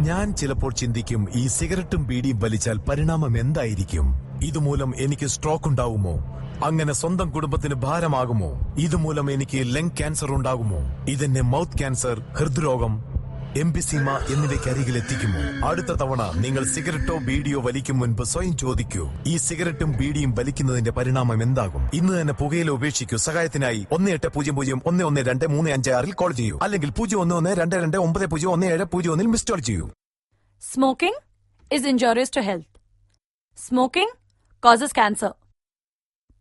ഞാൻ ചിലപ്പോൾ ചിന്തിക്കും, ഈ സിഗരറ്റും ബീഡിയും വലിച്ചാൽ പരിണാമം എന്തായിരിക്കും? ഇതുമൂലം എനിക്ക് സ്ട്രോക്ക് ഉണ്ടാകുമോ? അങ്ങനെ സ്വന്തം കുടുംബത്തിന് ഭാരമാകുമോ? ഇതുമൂലം എനിക്ക് ലങ് ക്യാൻസർ ഉണ്ടാകുമോ? ഇതെന്നെ മൗത്ത് ക്യാൻസർ, ഹൃദ്രോഗം, എംഫിസീമ എന്നിവയ്ക്ക് അരികിൽ എത്തിക്കുമോ? അടുത്ത തവണ നിങ്ങൾ സിഗരറ്റോ ബീഡിയോ വലിക്കും മുൻപ് സ്വയം ചോദിക്കൂ, ഈ സിഗരറ്റും ബീഡിയും വലിക്കുന്നതിന്റെ പരിണാമം എന്താകും? ഇന്ന് തന്നെ പുകയില ഉപേക്ഷിക്കൂ. സഹായത്തിനായി 1800-112-356 കോൾ ചെയ്യൂ, അല്ലെങ്കിൽ 011229011701 മിസ് കോൾ ചെയ്യൂ. Smoking is injurious to health. Smoking causes cancer.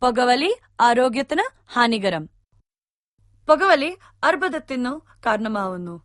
പുകവലി ആരോഗ്യത്തിന് ഹാനികരം. പുകവലി അർബുദത്തിനു കാരണമാവുന്നു.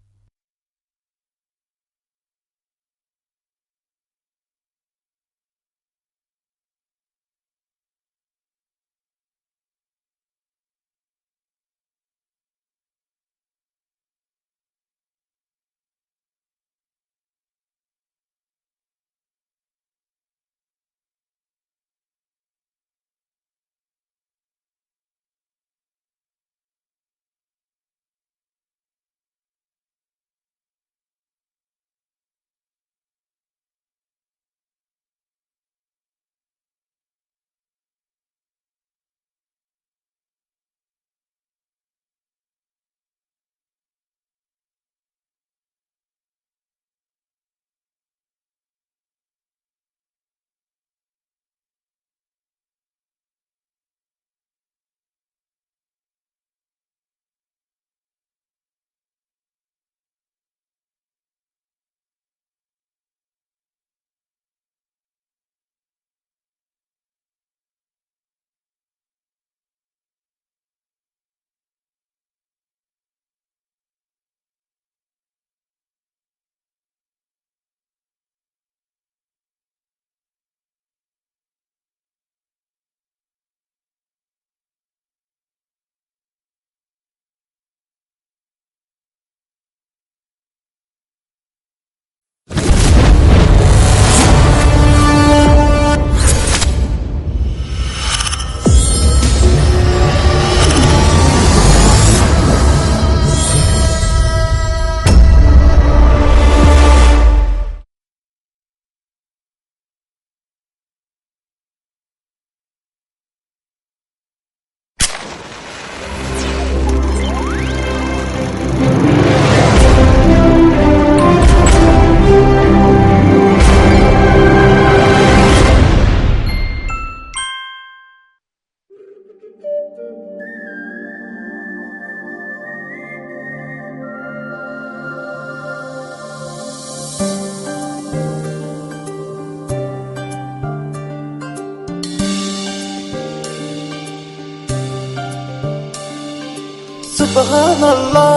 Subhanallah,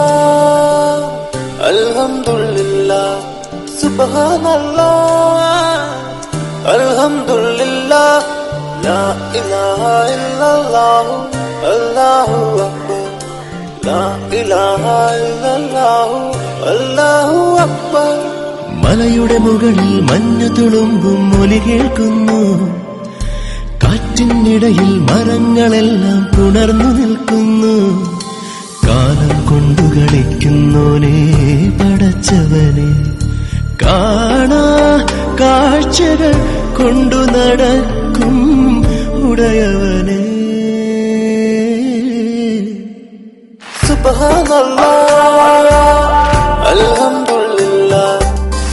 Alhamdulillah, Subhanallah, Alhamdulillah, La ilaha illallah, Allahu Akbar, La ilaha illallah, Allahu Akbar. മലയുടെ മുകളിൽ മഞ്ഞു തുളുമ്പും ഒലി കേൾക്കുന്നു, കാറ്റിനിടയിൽ മരങ്ങളെല്ലാം പുണർന്നു നിൽക്കുന്നു. കാലം കൊണ്ടു കളിക്കുന്നോനെ പടച്ചവനെ, കാണാ കാഴ്ചകൾ കൊണ്ടു നടക്കും ഉടയവനെ. സുബ്ഹാനല്ലാഹ്, അൽഹംദുലില്ലാഹ്,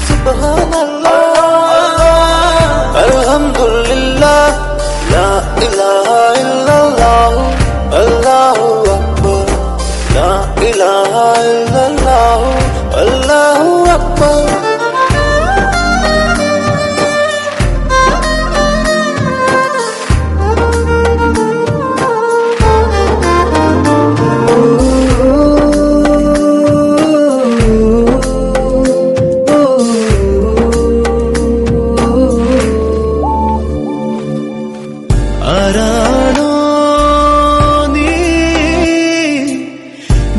സുബ്ഹാനല്ലാഹ്, അൽഹംദുലില്ലാഹ്, ലാ ഇലാഹ ഇല്ലല്ലാഹ്, അല്ലാഹു അക്ബർ, ലാ ഇലാഹ ഇല്ലല്ലാഹ്, അല്ലാഹു അക്ബർ. ആരാണോ നീ,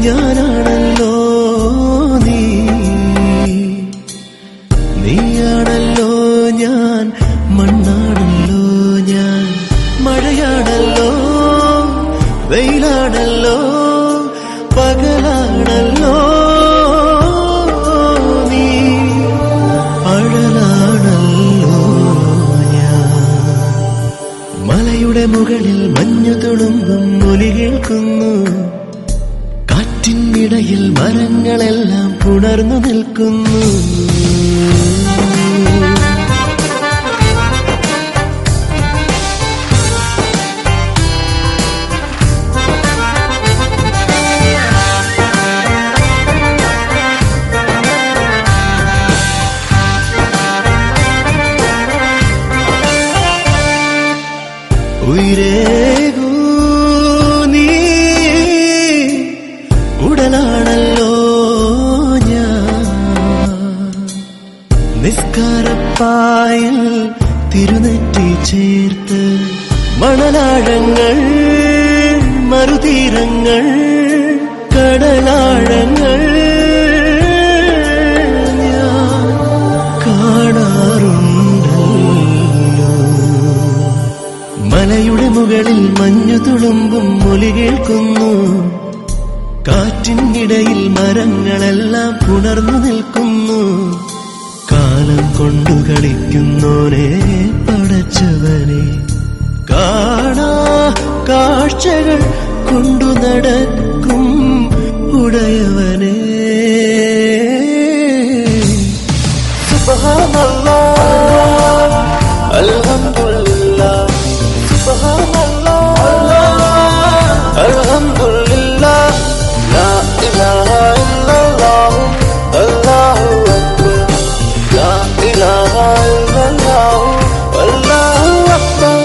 ഞാനാണല്ലോ നീ, നീയാണല്ലോ ഞാൻ, മണ്ണാണല്ലോ ഞാൻ, മഴയാണല്ലോ വെയിലാണല്ലോ പകലാണല്ലോ നീ, മലയുടെ മുകളിൽ മഞ്ഞു തുളുമ്പും ഒലി കേൾക്കുന്നു. കാറ്റിനിടയിൽ മരങ്ങളെല്ലാം പുണർന്നു നിൽക്കുന്നു. ഉയരേകൂ നീ ഉടലാണല്ലോ ഞാൻ. നിസ്കാരപ്പായിൽ തിരുനെറ്റി ചേർത്ത് മണലാഴങ്ങൾ മറുതീരങ്ങൾ കടലാഴങ്ങൾ ഞാൻ കാണാറുണ്ടല്ലോ. മലയുടെ മുകളിൽ മഞ്ഞു തുളുമ്പും ഒലി കേൾക്കുന്നു. കാറ്റിനിടയിൽ മരങ്ങളെല്ലാം പുണർന്നു നിൽക്കുന്നു. കാലം കൊണ്ടു കളിക്കുന്നോനെ പടച്ചവനെ, കാണാ കാഴ്ചകൾ കൊണ്ടു നടക്കും ഉടയവനെ. സുബ്ഹാനല്ലാഹ് അൽഹംദുലില്ലാഹ് സുബ്ഹാനല്ലാഹ് അൽഹംദുലില്ലാഹ് ലാ ഇലാഹ ഇല്ലല്ലാഹ് അല്ലാഹു അക്ബർ ലാ ഇലാഹ ഇല്ലല്ലാഹ് അല്ലാഹു അക്ബർ.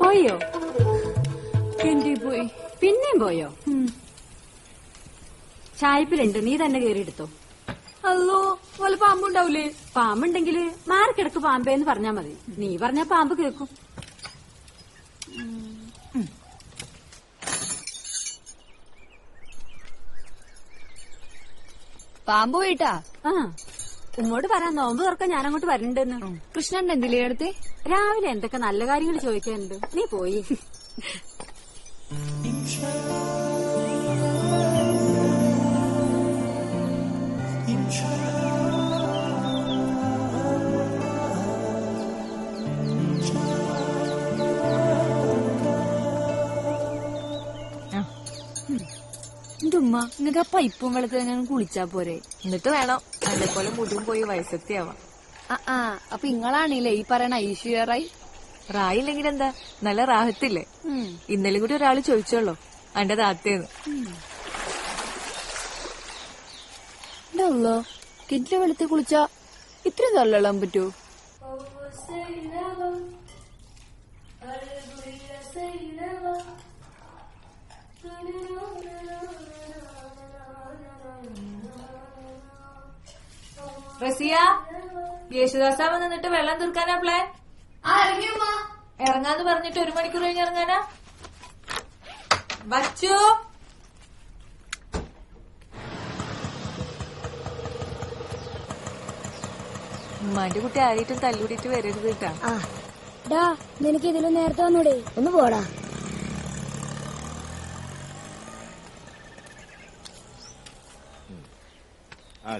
പോയോ? എന്റെ പോയി. പിന്നെയും പോയോ? ചായപ്പിലുണ്ട്, നീ തന്നെ കേറിയെടുത്തോ. അല്ലോ, വല്ല പാമ്പുണ്ടാവൂലേ? പാമ്പുണ്ടെങ്കില് മാറിക്കിടക്ക് പാമ്പേന്ന് പറഞ്ഞാ മതി. നീ പറഞ്ഞാ പാമ്പ് കേൾക്കും. പാമ്പ് പോയിട്ടാ? ആ, ഉമ്മോട് പറയാൻ നോമ്പ് തുറക്കാൻ ഞാനങ്ങോട്ട് വരണ്ടെന്ന്. കൃഷ്ണൻ എന്തില്ലേ അടുത്ത്? രാവിലെ എന്തൊക്കെ നല്ല കാര്യങ്ങൾ ചോദിക്കാനുണ്ട്. നീ പോയി. എന്റെ ഉമ്മ, നിങ്ങക്ക് ആ പൈപ്പും വെള്ളത്തിൽ ഞാൻ കുളിച്ചാ പോരെ? എന്നിട്ട് വേണം എന്നെ പോലെ മുടിയും പോയി വയസ്സെത്തിയാവാം. അപ്പൊ ഇങ്ങളാണില്ലേ ഈ പറയണ ഐശ്വര്യായി? റായില്ലെങ്കിൽ എന്താ, നല്ല റാഹത്തില്ലേ? ഇന്നലെ കൂടി ഒരാള് ചോദിച്ചോളൂ എന്റെ താത്തേന്ന്. കിറ്റിലെ വെള്ളത്തിൽ കുളിച്ചാ ഇത്രയും തള്ളാൻ പറ്റൂ? റസിയ, യേശുദാസ വന്നിട്ട് വെള്ളം തീർക്കാനാ പ്ലാൻ? ഇറങ്ങാന്ന് പറഞ്ഞിട്ട് 1 മണിക്കൂർ കഴിഞ്ഞ് ഇറങ്ങാനാ? ബച്ചു, ഉമ്മാന്റെ കുട്ടി ആരെയിട്ടും തല്ലൂടിയിട്ട് വരരുത് കേട്ടാ. നിനക്ക് ഇതിലും നേരത്തെ വന്നൂടെ? ഒന്ന് പോടാ.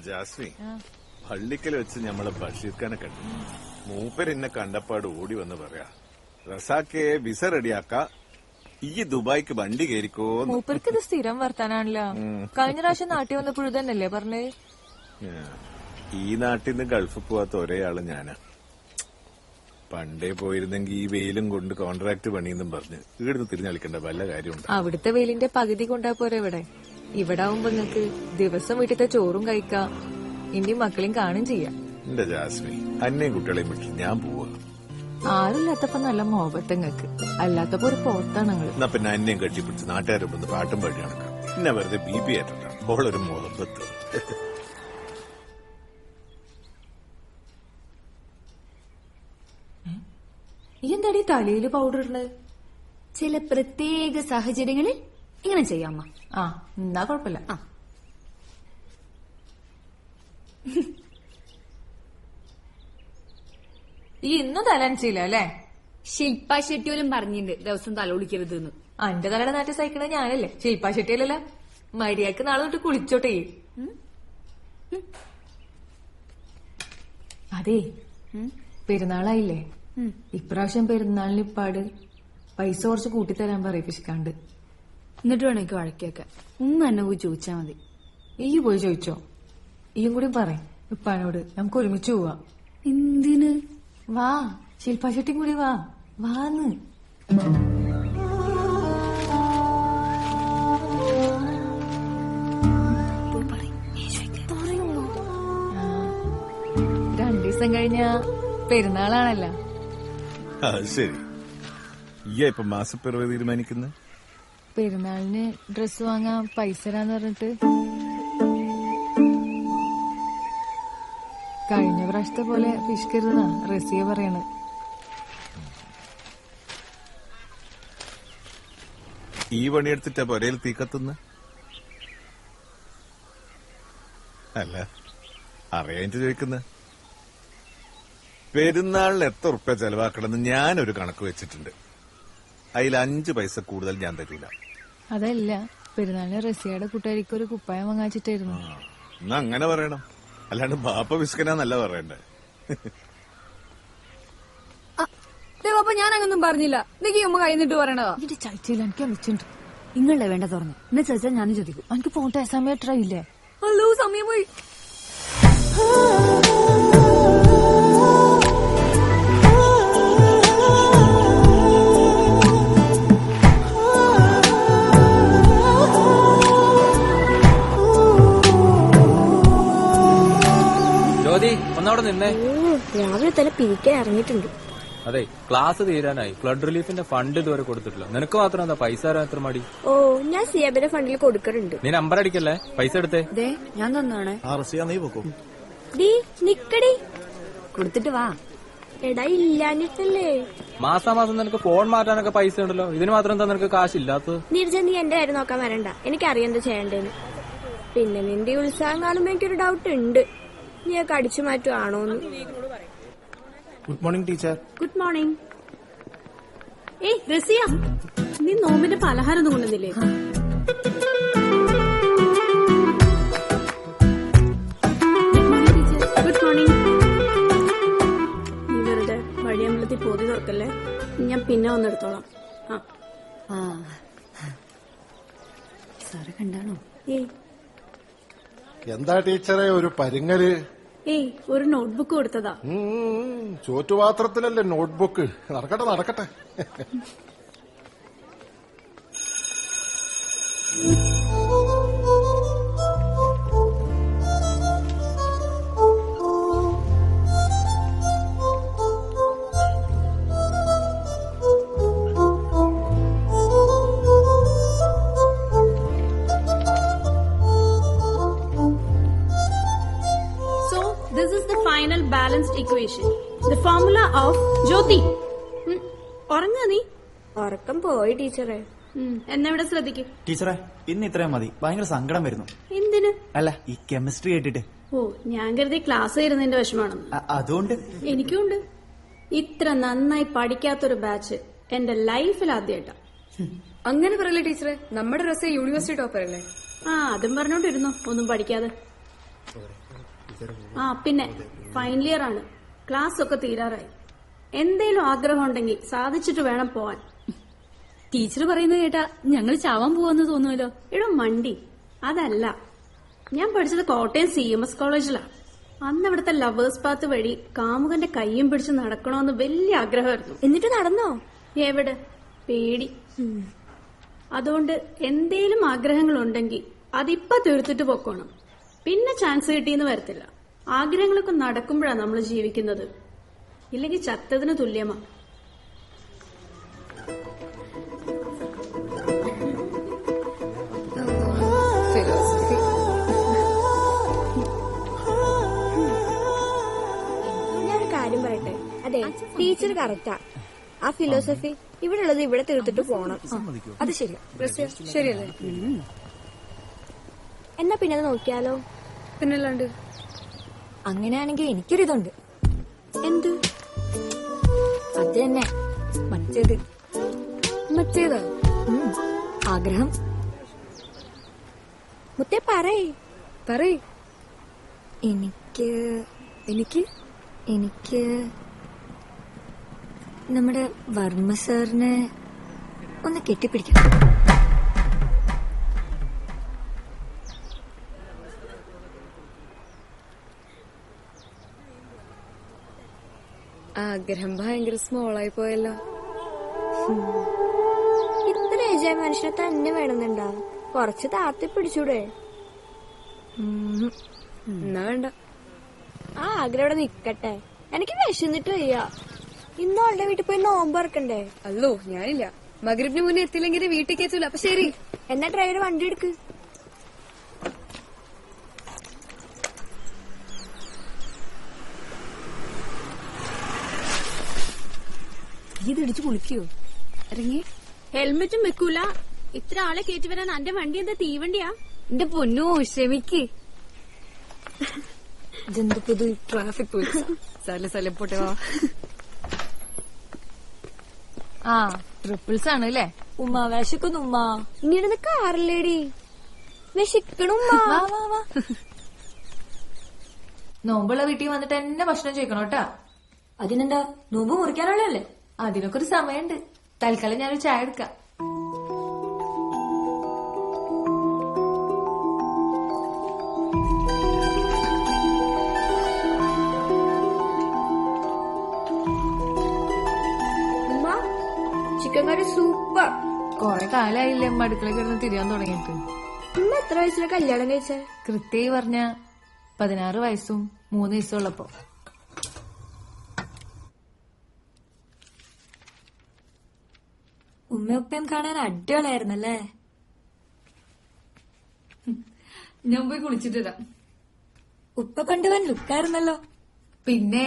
ജാസ്മി, പള്ളിക്കൽ വെച്ച് ഞമ്മളെ ബഷീർഖാനെ കണ്ടു. മൂപ്പരെന്നെ കണ്ടപ്പാട് ഓടി വന്ന് പറയാ, റസാക്കെ വിസ റെഡിയാക്ക, ഈ ദുബായിക്ക് വണ്ടി കയറിക്കോ. മൂപ്പർക്ക് ഇത് സ്ഥിരം വർത്താനാണല്ലോ. കഴിഞ്ഞ പ്രാവശ്യം നാട്ടിൽ വന്നപ്പോഴും തന്നെയല്ലേ പറഞ്ഞേ? ഈ നാട്ടിൽ നിന്ന് ഗൾഫിൽ പോവാത്ത ഒരേ ആള് ഞാനാ. പണ്ടേ പോയിരുന്നെങ്കിൽ ഈ വെയിലും കൊണ്ട് കോൺട്രാക്ട് പണിയെന്നും പറഞ്ഞ് ഇവിടുന്ന് തിരിഞ്ഞളിക്കേണ്ട വല്ല കാര്യമുണ്ട്? അവിടുത്തെ വെയിലിന്റെ പകുതി കൊണ്ടാ പോരെ ഇവിടെ. ഇവിടെ ആവുമ്പോ നിങ്ങക്ക് ദിവസം വീട്ടിലത്തെ ചോറും കഴിക്കാം, ഇനി മക്കളെയും കാണും ചെയ്യാം. എന്റെ ജാസ്മി, അന്നേം കുട്ടികളെയും വിട്ട് ഞാൻ പോവാ. ആരില്ലാത്തപ്പോ നല്ല മോഹത്തങ്ങൾക്ക്, അല്ലാത്തപ്പോ ഒരു പോത്താണ് നിങ്ങള്. എന്നാ പിന്നെ അന്നേം കെട്ടിപ്പിടിച്ച് നാട്ടുകാരെ വന്ന് പാട്ടും പാടി നടക്കാം. പിന്നെ വെറുതെ BP ആയിട്ട അവളൊരു മുഹബത്ത്. ഈ എന്താടി തലയില് പൗഡർ ഇടുന്നത്? ചില പ്രത്യേക സാഹചര്യങ്ങളിൽ ഇങ്ങനെ ചെയ്യാം അമ്മ. ആ എന്നാ കുഴപ്പമില്ല. ആ. ഈ ഇന്നും തലനച്ചില്ല അല്ലേ? ശില്പ ഷെട്ടിയോലും പറഞ്ഞിട്ടുണ്ട് ദിവസം തല ഒളിക്കരുത് എന്ന്. അന്റെ തലയുടെ നാറ്റ് സഹിക്കണത് ഞാനല്ലേ, ശില്പാ ശെട്ടിയല്ലല്ല. മര്യാദക്ക് നാളെ തൊട്ട് കുളിച്ചോട്ടെ. അതെ, പെരുന്നാളായില്ലേ? ഇപ്രാവശ്യം പെരുന്നാളിന് ഇപ്പാട് പൈസ കുറച്ച് കൂട്ടിത്തരാൻ പറയിപ്പിച്ചിക്കാണ്ട്. എന്നിട്ട് വേണം എനിക്ക് വഴക്കിയൊക്കെ. ഒന്ന് തന്നെ പോയി ചോദിച്ചാ മതി. ഈ പോയി ചോദിച്ചോ? ഈയും കൂടി പറയും ഇപ്പാനോട്, നമുക്ക് ഒരുമിച്ച് പോവാ. എന്തിന്? വാ, ശില്പാ ശെട്ടിയും കൂടി വാ. വാന്ന്. രണ്ടീസം കഴിഞ്ഞ പെരുന്നാളാണല്ലോ. ശരി. ഈ ഇപ്പൊ മാസപ്പിറവി തീരുമാനിക്കുന്നത്? പെരുന്നാളിന് ഡ്രസ് വാങ്ങാൻ പൈസ തരാന്ന് പറഞ്ഞിട്ട് കഴിഞ്ഞ പ്രാവശ്യത്തെ പോലെ പിഷ്കരുതാ റസിയ പറയണത്. ഈ പണിയെടുത്തിട്ടാ പൊരയിൽ തീ കത്തുന്ന? അല്ല, അറിയാൻ ചോദിക്കുന്ന. പെരുന്നാളിന് എത്ര ഉറുപ്പ്യ ചെലവാക്കണമെന്ന് ഞാനൊരു കണക്ക് വെച്ചിട്ടുണ്ട്. അതിൽ 5 പൈസ കൂടുതൽ ഞാൻ തരില്ല. അതല്ല, പെരുന്നാളിന് റസിയയുടെ കൂട്ടുകാരിക്ക് ഒരു കുപ്പായം വാങ്ങിച്ചിട്ടായിരുന്നു. എന്നാ അങ്ങനെ പറയണം, അല്ലാണ്ട് ബാപ്പ വിസ്കനാന്നല്ല പറയണ്ടേ. അപ്പൊ ഞാൻ അങ്ങൊന്നും പറഞ്ഞില്ല. നീക്ക് ഉമ്മ കഴിഞ്ഞിട്ട് പറയണതാ. ഇതിന്റെ ചൈച്ചയിൽ എനിക്ക് അമിച്ചുണ്ട്. നിങ്ങളുടെ വേണ്ട തുറന്നു എന്നെ ചോദിച്ചാൽ ഞാനും ചോദിക്കും. എനിക്ക് പോട്ടെ, സമയം എത്ര ഇല്ലേ? ഹലോ, സമയം പോയി. ജ്യോതി, ഒന്നവിടെ നിന്നേ. രാവിലെ തന്നെ പിരിക്കാൻ ഇറങ്ങിയിട്ടുണ്ട്. അതെ, ക്ലാസ് തീരാനായി. ഫ്ലഡ് റിലീഫിന്റെ ഫണ്ട് ഇതുവരെ കൊടുത്തിട്ടില്ല. നിനക്ക് മാത്രം എന്താ പൈസ തരാൻ എത്ര മടി? ഓ, ഞാൻ സിയാബിന്റെ ഫണ്ടിൽ കൊടുക്കാറുണ്ട്. നീ നമ്പർ അടിക്കല്ലേ, പൈസ എടുത്തേ. ഞാൻ തന്നാണേ. നീ പോക്കോ. ഡീ നിക്കടി, കൊടുത്തിട്ട് വാ. എടാ ഇല്ലാഞ്ഞിട്ടല്ലേ. മാസാമാസം നിനക്ക് ഫോൺ മാറ്റാനൊക്കെ പൈസ ഉണ്ടല്ലോ, ഇതിന് മാത്രം എന്താ നിനക്ക് കാശില്ലാത്തത്? നീർജ, നീ എന്റെ കാര്യം നോക്കാൻ വരണ്ട. എനിക്കറിയാം എന്താ ചെയ്യണ്ടേന്ന്. പിന്നെ നിന്റെ ഈ ഉത്സാഹം കാണുമ്പോ എനിക്കൊരു ഡൗട്ട് ഉണ്ട്, നീ ഒക്കെ അടിച്ചു മാറ്റുവാണോന്ന്. Good morning teacher. Good morning. ഏയ് റസിയ, നീ നോമ്പിന്റെ പലഹാരം ഒന്നും കൊണ്ടുവന്നില്ലേ? Good morning. നീ വെറുതെ വഴിയമ്പലത്തിൽ പോതി തുറക്കല്ലേ, ഞാൻ പിന്നെ വന്നെടുത്തോളാം. ആ സാറ് കണ്ടാണോ? ഏയ് എന്താ ടീച്ചറെ ഒരു പരിങ്ങല്? ഏയ് ഒരു നോട്ട്ബുക്ക് കൊടുത്തതാ. ചോറ്റുപാത്രത്തിലല്ലേ നോട്ട്ബുക്ക്? നടക്കട്ടെ നടക്കട്ടെ. Final balanced equation. The formula of Jyoti. ഉറങ്ങാ നീ? ഉറക്കം പോയി ടീച്ചറെ. എന്നെ ഇവിടെ ശ്രദ്ധിക്കും. ടീച്ചറെ, ഇന്ന് ഇത്രയും മതി. ഭയങ്കര സങ്കടം വരുന്നു. എന്തിന്? അല്ല, ഈ കെമിസ്ട്രി കേട്ടിട്ട്. ഓ, ഞാൻ കരുതി ക്ലാസ് വരുന്നതിന്റെ വിഷമാണെന്ന്. അതുകൊണ്ട് എനിക്കുണ്ട്. ഇത്ര നന്നായി പഠിക്കാത്തൊരു ബാച്ച് എന്റെ ലൈഫിൽ ആദ്യമായിട്ടാ. അങ്ങനെ പറയല്ലേ ടീച്ചറെ, നമ്മുടെ റസിയ യൂണിവേഴ്സിറ്റി ടോപ്പർ അല്ലേ? അതും പറഞ്ഞോണ്ടിരുന്നു ഒന്നും പഠിക്കാതെ. പിന്നെ ഫൈനൽ ഇയർ ആണ്, ക്ലാസ് ഒക്കെ തീരാറായി. എന്തേലും ആഗ്രഹം ഉണ്ടെങ്കിൽ സാധിച്ചിട്ട് വേണം പോവാൻ. ടീച്ചർ പറയുന്നത് കേട്ടാ ഞങ്ങൾ ചാവാൻ പോവാന്ന് തോന്നുമല്ലോ. എടോ മണ്ടി, അതല്ല. ഞാൻ പഠിച്ചത് കോട്ടയം CMS കോളേജിലാണ്. അന്ന് ഇവിടുത്തെ ലവേഴ്സ് പാത്ത് വഴി കാമുകന്റെ കയ്യും പിടിച്ച് നടക്കണമെന്ന് വലിയ ആഗ്രഹമായിരുന്നു. എന്നിട്ട് നടന്നോ? എവിടെ, പേടി. അതുകൊണ്ട് എന്തേലും ആഗ്രഹങ്ങൾ ഉണ്ടെങ്കിൽ അതിപ്പോ തീർത്തിട്ട് പൊക്കോണം. പിന്നെ ചാൻസ് കിട്ടിയെന്ന് വരത്തില്ല. ആഗ്രഹങ്ങളൊക്കെ നടക്കുമ്പോഴാണ് നമ്മൾ ജീവിക്കുന്നത്, ഇല്ലെങ്കിൽ ചത്തതിന് തുല്യമാ. ഞാനൊരു കാര്യം പറയട്ടെ. അതെ, ടീച്ചർ കറക്റ്റാ. ആ ഫിലോസഫി ഇവിടെ ഉള്ളത് ഇവിടെ തീർത്തിട്ട് പോണം. അത് ശരിയാ. ശരിയല്ലേ? എന്നാ പിന്നെ അത് നോക്കിയാലോ? പിന്നല്ലാണ്ട്. അങ്ങനെയാണെങ്കിൽ എനിക്കൊരിതുണ്ട്. എന്ത്? അത് തന്നെ, മറ്റേത്. മറ്റേതാ? ആഗ്രഹം. മുത്തേ പറയ്. എനിക്ക് നമ്മുടെ വർമ്മ സാറിനെ ഒന്ന് കെട്ടിപ്പിടിക്കണം. ആഗ്രഹം ഭയങ്കര സ്മോളായി പോയല്ലോ. ഇത്ര ഏജായ മനുഷ്യനെ തന്നെ വേണമെന്നുണ്ടാ? കുറച്ച് താത്തി പിടിച്ചൂടെ? എന്നാ വേണ്ട. ആ ആഗ്രഹം ഇവിടെ നിക്കട്ടെ. എനിക്ക് വിശന്നിട്ട് വയ്യ. ഇന്ന് അവളുടെ വീട്ടിൽ പോയി നോമ്പ് ഇറക്കണ്ടേ? അല്ലോ ഞാനില്ല. മഗ്രിബിന് മുന്നേ എത്തില്ലെങ്കിൽ വീട്ടിൽ കയറ്റൂല. അപ്പൊ ശരി, എന്നാ ഡ്രൈവർ വണ്ടി എടുക്ക്. ഇതിടിച്ചു കുളിക്കോ? ഇറങ്ങി. ഹെൽമെറ്റും വെക്കൂല. ഇത്ര ആളെ കയറ്റി വരാൻ അന്റെ വണ്ടി എന്താ തീവണ്ടിയാ? എന്റെ പൊന്നോ, ക്ഷമിക്ക്. ഇതെന്ത് പുതു ട്രാഫിക് പോലീസ്. സ്ഥലം പോട്ടെ വാ. ആ ട്രിപ്പിൾസ് ആണ് അല്ലേ? ഉമ്മ വിശക്കുന്നു. ഉമ്മ ഇനി ഇരുന്ന് കാറില്ലേടി? വിശക്കണു. വാ വാ വാ. നോമ്പുള്ള വീട്ടിൽ വന്നിട്ട് എന്നെ ഭക്ഷണം ചോദിക്കണം കേട്ടാ. അതിനെന്താ, നോമ്പ് മുറിക്കാനുള്ളതല്ലേ? അതിനൊക്കെ ഒരു സമയമുണ്ട്. തൽക്കാലം ഞാനൊരു ചായ എടുക്കാം. ചിക്കൻ കറി സൂപ്പർ. കൊറേ കാലായില്ലേ അമ്മ അടുക്കള കിടന്ന് തിരിയാൻ തുടങ്ങിയിട്ട്. ഇന്ന് എത്ര വയസ്സിലെ കല്യാണം കഴിച്ചേ? കൃത്യമായി പറഞ്ഞ 16 വയസ്സും 3 ദിവസം ഉള്ളപ്പോ. ഉമ്മയൊപ്പം കാണാൻ അടിപൊളിയായിരുന്നല്ലേ? ഞാൻ പോയി കുളിച്ചിട്ട് വരാം. ഉപ്പ പണ്ട് വൻ ലുക്കായിരുന്നല്ലോ. പിന്നെ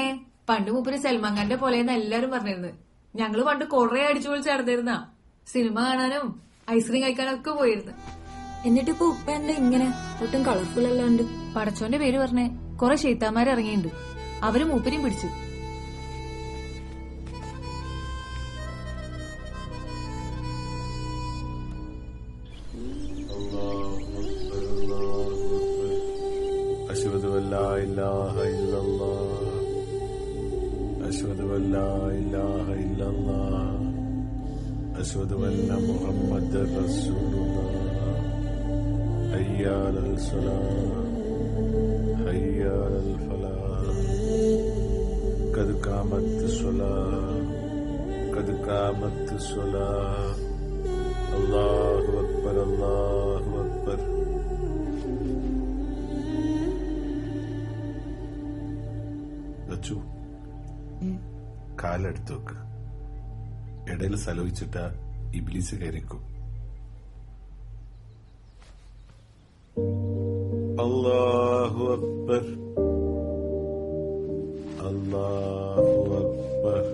പണ്ട് മൂപ്പര് സൽമാൻ ഖാന്റെ പോലെയെന്ന് എല്ലാരും പറഞ്ഞിരുന്നു. ഞങ്ങള് പണ്ട് കൊറേ അടിച്ചു പൊളിച്ച് നടന്നിരുന്ന. സിനിമ കാണാനും ഐസ്ക്രീം കഴിക്കാനൊക്കെ പോയിരുന്നു. എന്നിട്ടിപ്പോ ഉപ്പ എന്താ ഇങ്ങനെ ഒട്ടും കളർഫുൾ അല്ലാണ്ട്? പടച്ചോന്റെ പേര് പറഞ്ഞേ കൊറേ ഷെയ്ത്താന്മാര് ഇറങ്ങിയിട്ടുണ്ട്. അവര് മൂപ്പരെയും പിടിച്ചു. അശ്ഹദു അല്ലാ ഇലാഹ ഇല്ലല്ലാഹ് അശ്ഹദു അല്ലാ ഇലാഹ ഇല്ലല്ലാഹ് അശ്ഹദു അന്ന മുഹമ്മദർ റസൂലുള്ളാഹ് ഹയ്യ അലൽ സ്വലാഹ് ഹയ്യ അലൽ ഫലാഹ് ഖദ് ഖാമത്ത് സ്വലാഹ് ഖദ് ഖാമത്ത് സ്വലാഹ് അല്ലാഹു അക്ബർ അല്ലാഹു അക്ബർ. കാലെടുത്ത് വെക്ക്. ഇടയിൽ സലോചിച്ചിട്ട ഇബ്ലീസ് കയറിക്കും. അല്ലാഹു അക്ബർ അല്ലാഹു അക്ബർ.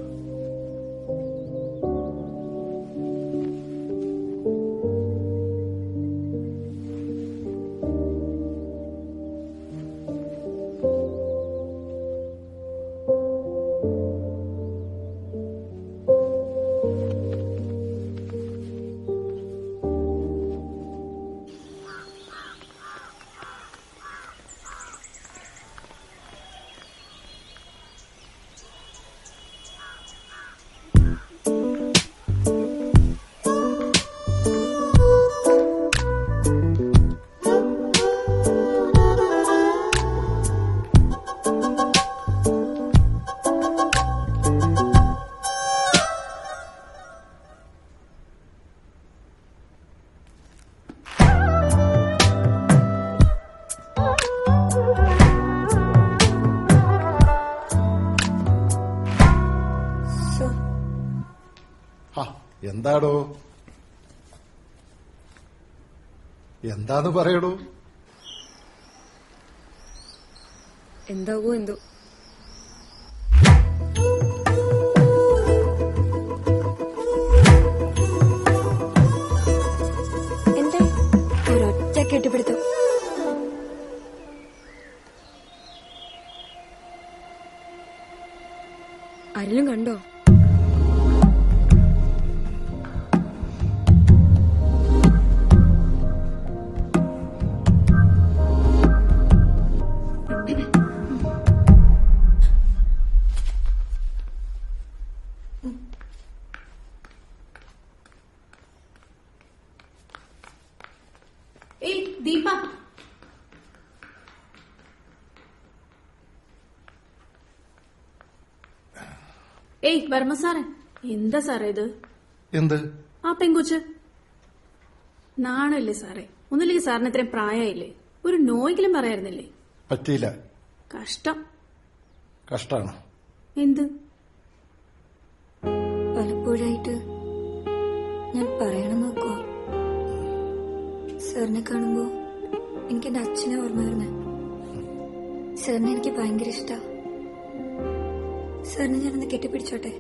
എന്താടോ? എന്താന്ന് പറയടോ? എന്താവോ എന്തോ. ദീപ, ഏയ് വർമ്മ സാറേ, എന്താ സാറേ ഇത്? എന്ത്? ആ പെങ്കുച്ച് നാണല്ലേ സാറേ? ഒന്നുമില്ലെങ്കിൽ സാറിന് ഇത്രയും പ്രായമായില്ലേ, ഒരു നോയെങ്കിലും പറയായിരുന്നില്ലേ? പറ്റിയില്ല. കഷ്ടം. കഷ്ടാണ്. എന്ത്? പലപ്പോഴായിട്ട് ഞാൻ പറയണം നോക്കുക. സാറിനെ കാണുമ്പോ എനിക്ക് എന്റെ അച്ഛനെ ഓർമ്മ വരുന്നേ. സാറിനെ എനിക്ക് ഭയങ്കര ഇഷ്ടാ. സാറിനെ ഞാനൊന്ന് കെട്ടിപ്പിടിച്ചോട്ടെ?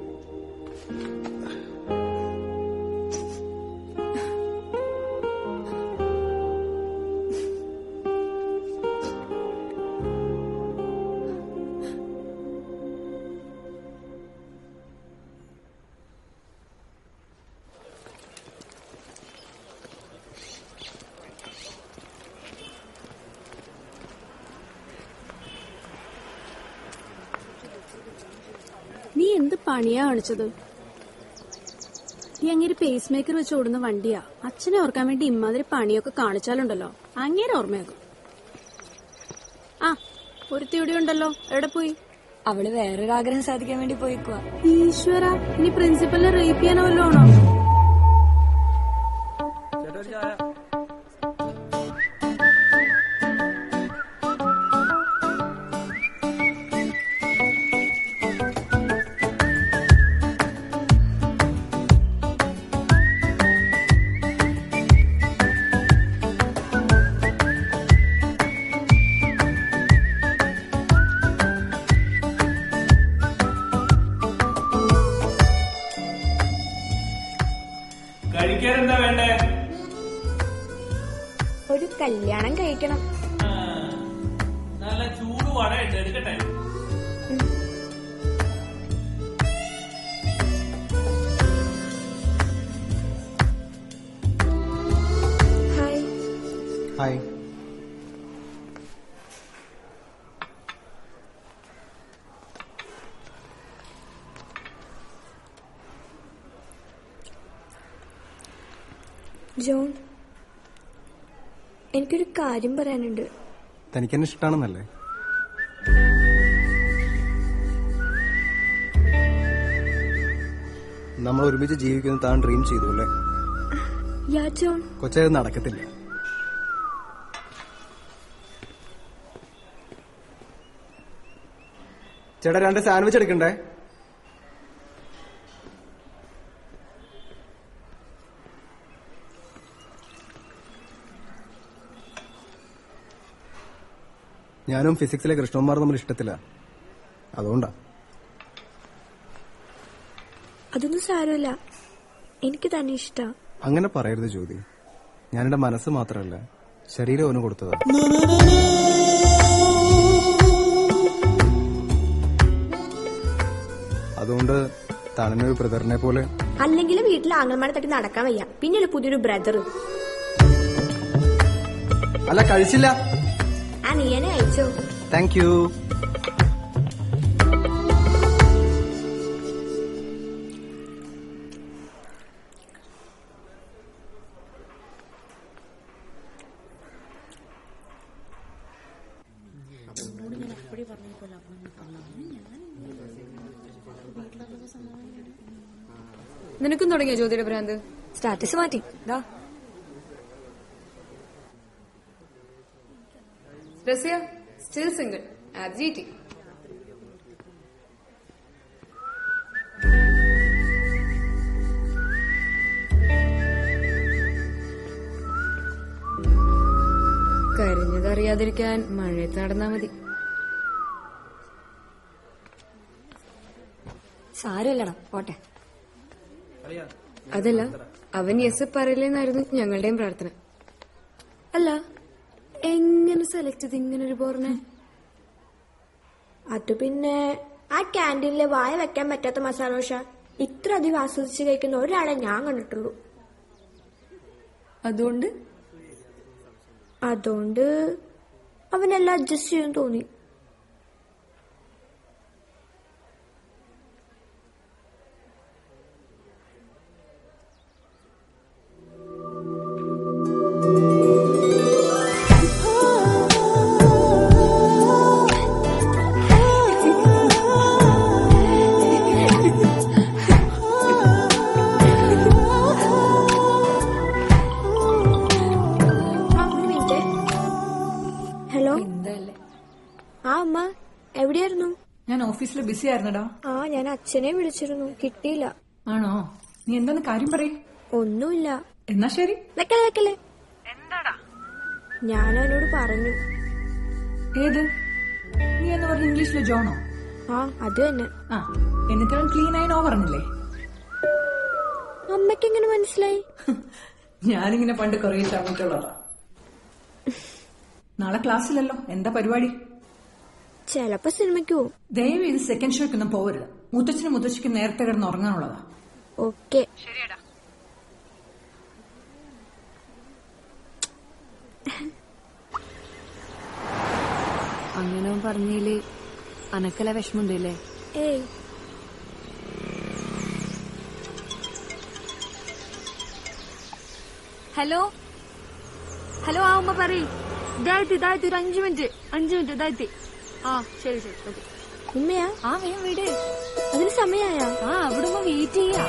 നീ എന്ത് പണിയാ കാണിച്ചത്? നീ അങ്ങേര് പേസ് മേക്കർ വെച്ച് ഓടുന്ന വണ്ടിയാ. അച്ഛനെ ഓർക്കാൻ വേണ്ടി ഇമ്മാതിരി പണിയൊക്കെ കാണിച്ചാലുണ്ടല്ലോ, അങ്ങേരെ ഓർമ്മയാകും. ആ, ഒരുത്തി ഇവിടെ ഉണ്ടല്ലോ, എവിടെ പോയി? അവള് വേറൊരാഗ്രഹം സാധിക്കാൻ വേണ്ടി പോയിക്കുവാ. ഈശ്വര, ഇനി പ്രിൻസിപ്പലിനെ റേപ്പ് ചെയ്യാനോ വല്ലോ ആണോ? കഴിക്കാനെന്താ വേണ്ടേ? ഒരു കല്യാണം കഴിക്കണം. നല്ല ചൂട് വട ഉണ്ട്, എടുക്കട്ടെ? ഹായ്. ഹായ്. ജോൺ, എനിക്കൊരു കാര്യം പറയാനുണ്ട്. തനിക്കെന്നെ ഇഷ്ടമാണെന്നല്ലേ? നമ്മൾ ഒരുമിച്ച് ജീവിക്കുന്ന താൻ ഡ്രീം ചെയ്തു അല്ലേ? യാ ജോൺ. കൊച്ചത് നടക്കത്തില്ല. ചേട്ടാ, 2 സാൻഡ്വിച്ച് എടുക്കണ്ടേ? ഞാനും ഫിസിക്സിലെ കൃഷ്ണകുമാർ നമ്മൾ ഇഷ്ടത്തില്ല, അതുകൊണ്ടാ. അതൊന്നും സാരമില്ല, എനിക്ക് തന്നെ ഇഷ്ടാ. അങ്ങനെ പറയരുത് ജ്യോതി. ഞാനെന്റെ മനസ്സ് മാത്രമല്ല, ശരീരം അവന് കൊടുത്തതാ. അതുകൊണ്ട് താനെന്നൊരു ബ്രദറിനെ പോലെ. അല്ലെങ്കിൽ വീട്ടിൽ ആംഗന്മാരെ തട്ടി നടക്കാൻ വയ്യ, പിന്നെ പുതിയൊരു ബ്രദർ. അല്ല, കഴിച്ചില്ല. ആ, നീ എന്നെ അയച്ചോ? Thank you. നിനക്കും തുടങ്ങിയ ജ്യോതിയുടെ ഭ്രാന്ത്? സ്റ്റാറ്റസ് മാറ്റി. ദാ റസിയ സ്റ്റിൽ സിംഗിൾ ആറ്റ് GT. കരഞ്ഞതറിയാതിരിക്കാൻ മഴയത്ത് നടന്നാ മതി. സാരമില്ലടാ, പോട്ടെ. അതല്ല, അവൻ യെസ് പറയില്ലെന്നായിരുന്നു ഞങ്ങളുടെയും പ്രാർത്ഥന. അല്ല, എങ്ങനെ സെലക്ട് ചെയ്ത് ഇങ്ങനെ ഒരു പോർണെ? അത് പിന്നെ ആ ക്യാൻറ്റീനിലെ വായ വെക്കാൻ പറ്റാത്ത മസാല ദോശ ഇത്ര അധികം ആസ്വദിച്ച് കഴിക്കുന്ന ഒരാളെ ഞാൻ കണ്ടിട്ടുള്ളൂ. അതുകൊണ്ട് അവനെല്ലാം അഡ്ജസ്റ്റ് ചെയ്യാൻ തോന്നി. ഓഫീസിൽ ബിസി ആയിരുന്നടാ. ആ ഞാൻ അച്ഛനെ വിളിച്ചിരുന്നു, കിട്ടിയില്ല. ആണോ? നീ എന്താന്ന് കാര്യം പറയും. ഒന്നുമില്ല. എന്നാ ശരി. വെക്കലേ എന്താടാ? ഞാൻ അവനോട് പറഞ്ഞു. ഏത്? നീ എന്ന് പറഞ്ഞ ഇംഗ്ലീഷിലെ ജോണോ? ആ അത് തന്നെ. ആ എന്നിട്ട് അവൻ ക്ലീൻ ആയി നോ പറഞ്ഞില്ലേ? അമ്മയ്ക്ക് എങ്ങനെ മനസ്സിലായി? ഞാനിങ്ങനെ പണ്ട് കുറേ ചാമിട്ടുള്ളതാ. നാളെ ക്ലാസ്സിലല്ലോ, എന്താ പരിപാടി? ചെലപ്പോ സിനിമയ്ക്ക് പോവും. ദയവ് ഇത് സെക്കൻഡ് ഷോയ്ക്കൊന്നും പോവരുത്. മുത്തച്ഛനും മുത്തച്ഛിക്കും നേരത്തെ കിടന്ന് ഉറങ്ങാനുള്ളതാ. ഓക്കെ ശരിയടാ. അങ്ങനെ പറഞ്ഞേല് അനക്കല വിഷമുണ്ടല്ലേ? ഏയ് ഹലോ ഹലോ, ആ ഉമ്മ പറയ്. ഇതായിട്ട് ഒരു 5 മിനിറ്റ് ഇതായിട്ട്. ആ ശരി ഓക്കെ. ഉമ്മയാ? ആ വേഗം വീട്. അതിന് സമയായ? ആ അവിടെ വെയിറ്റ് ചെയ്യാ.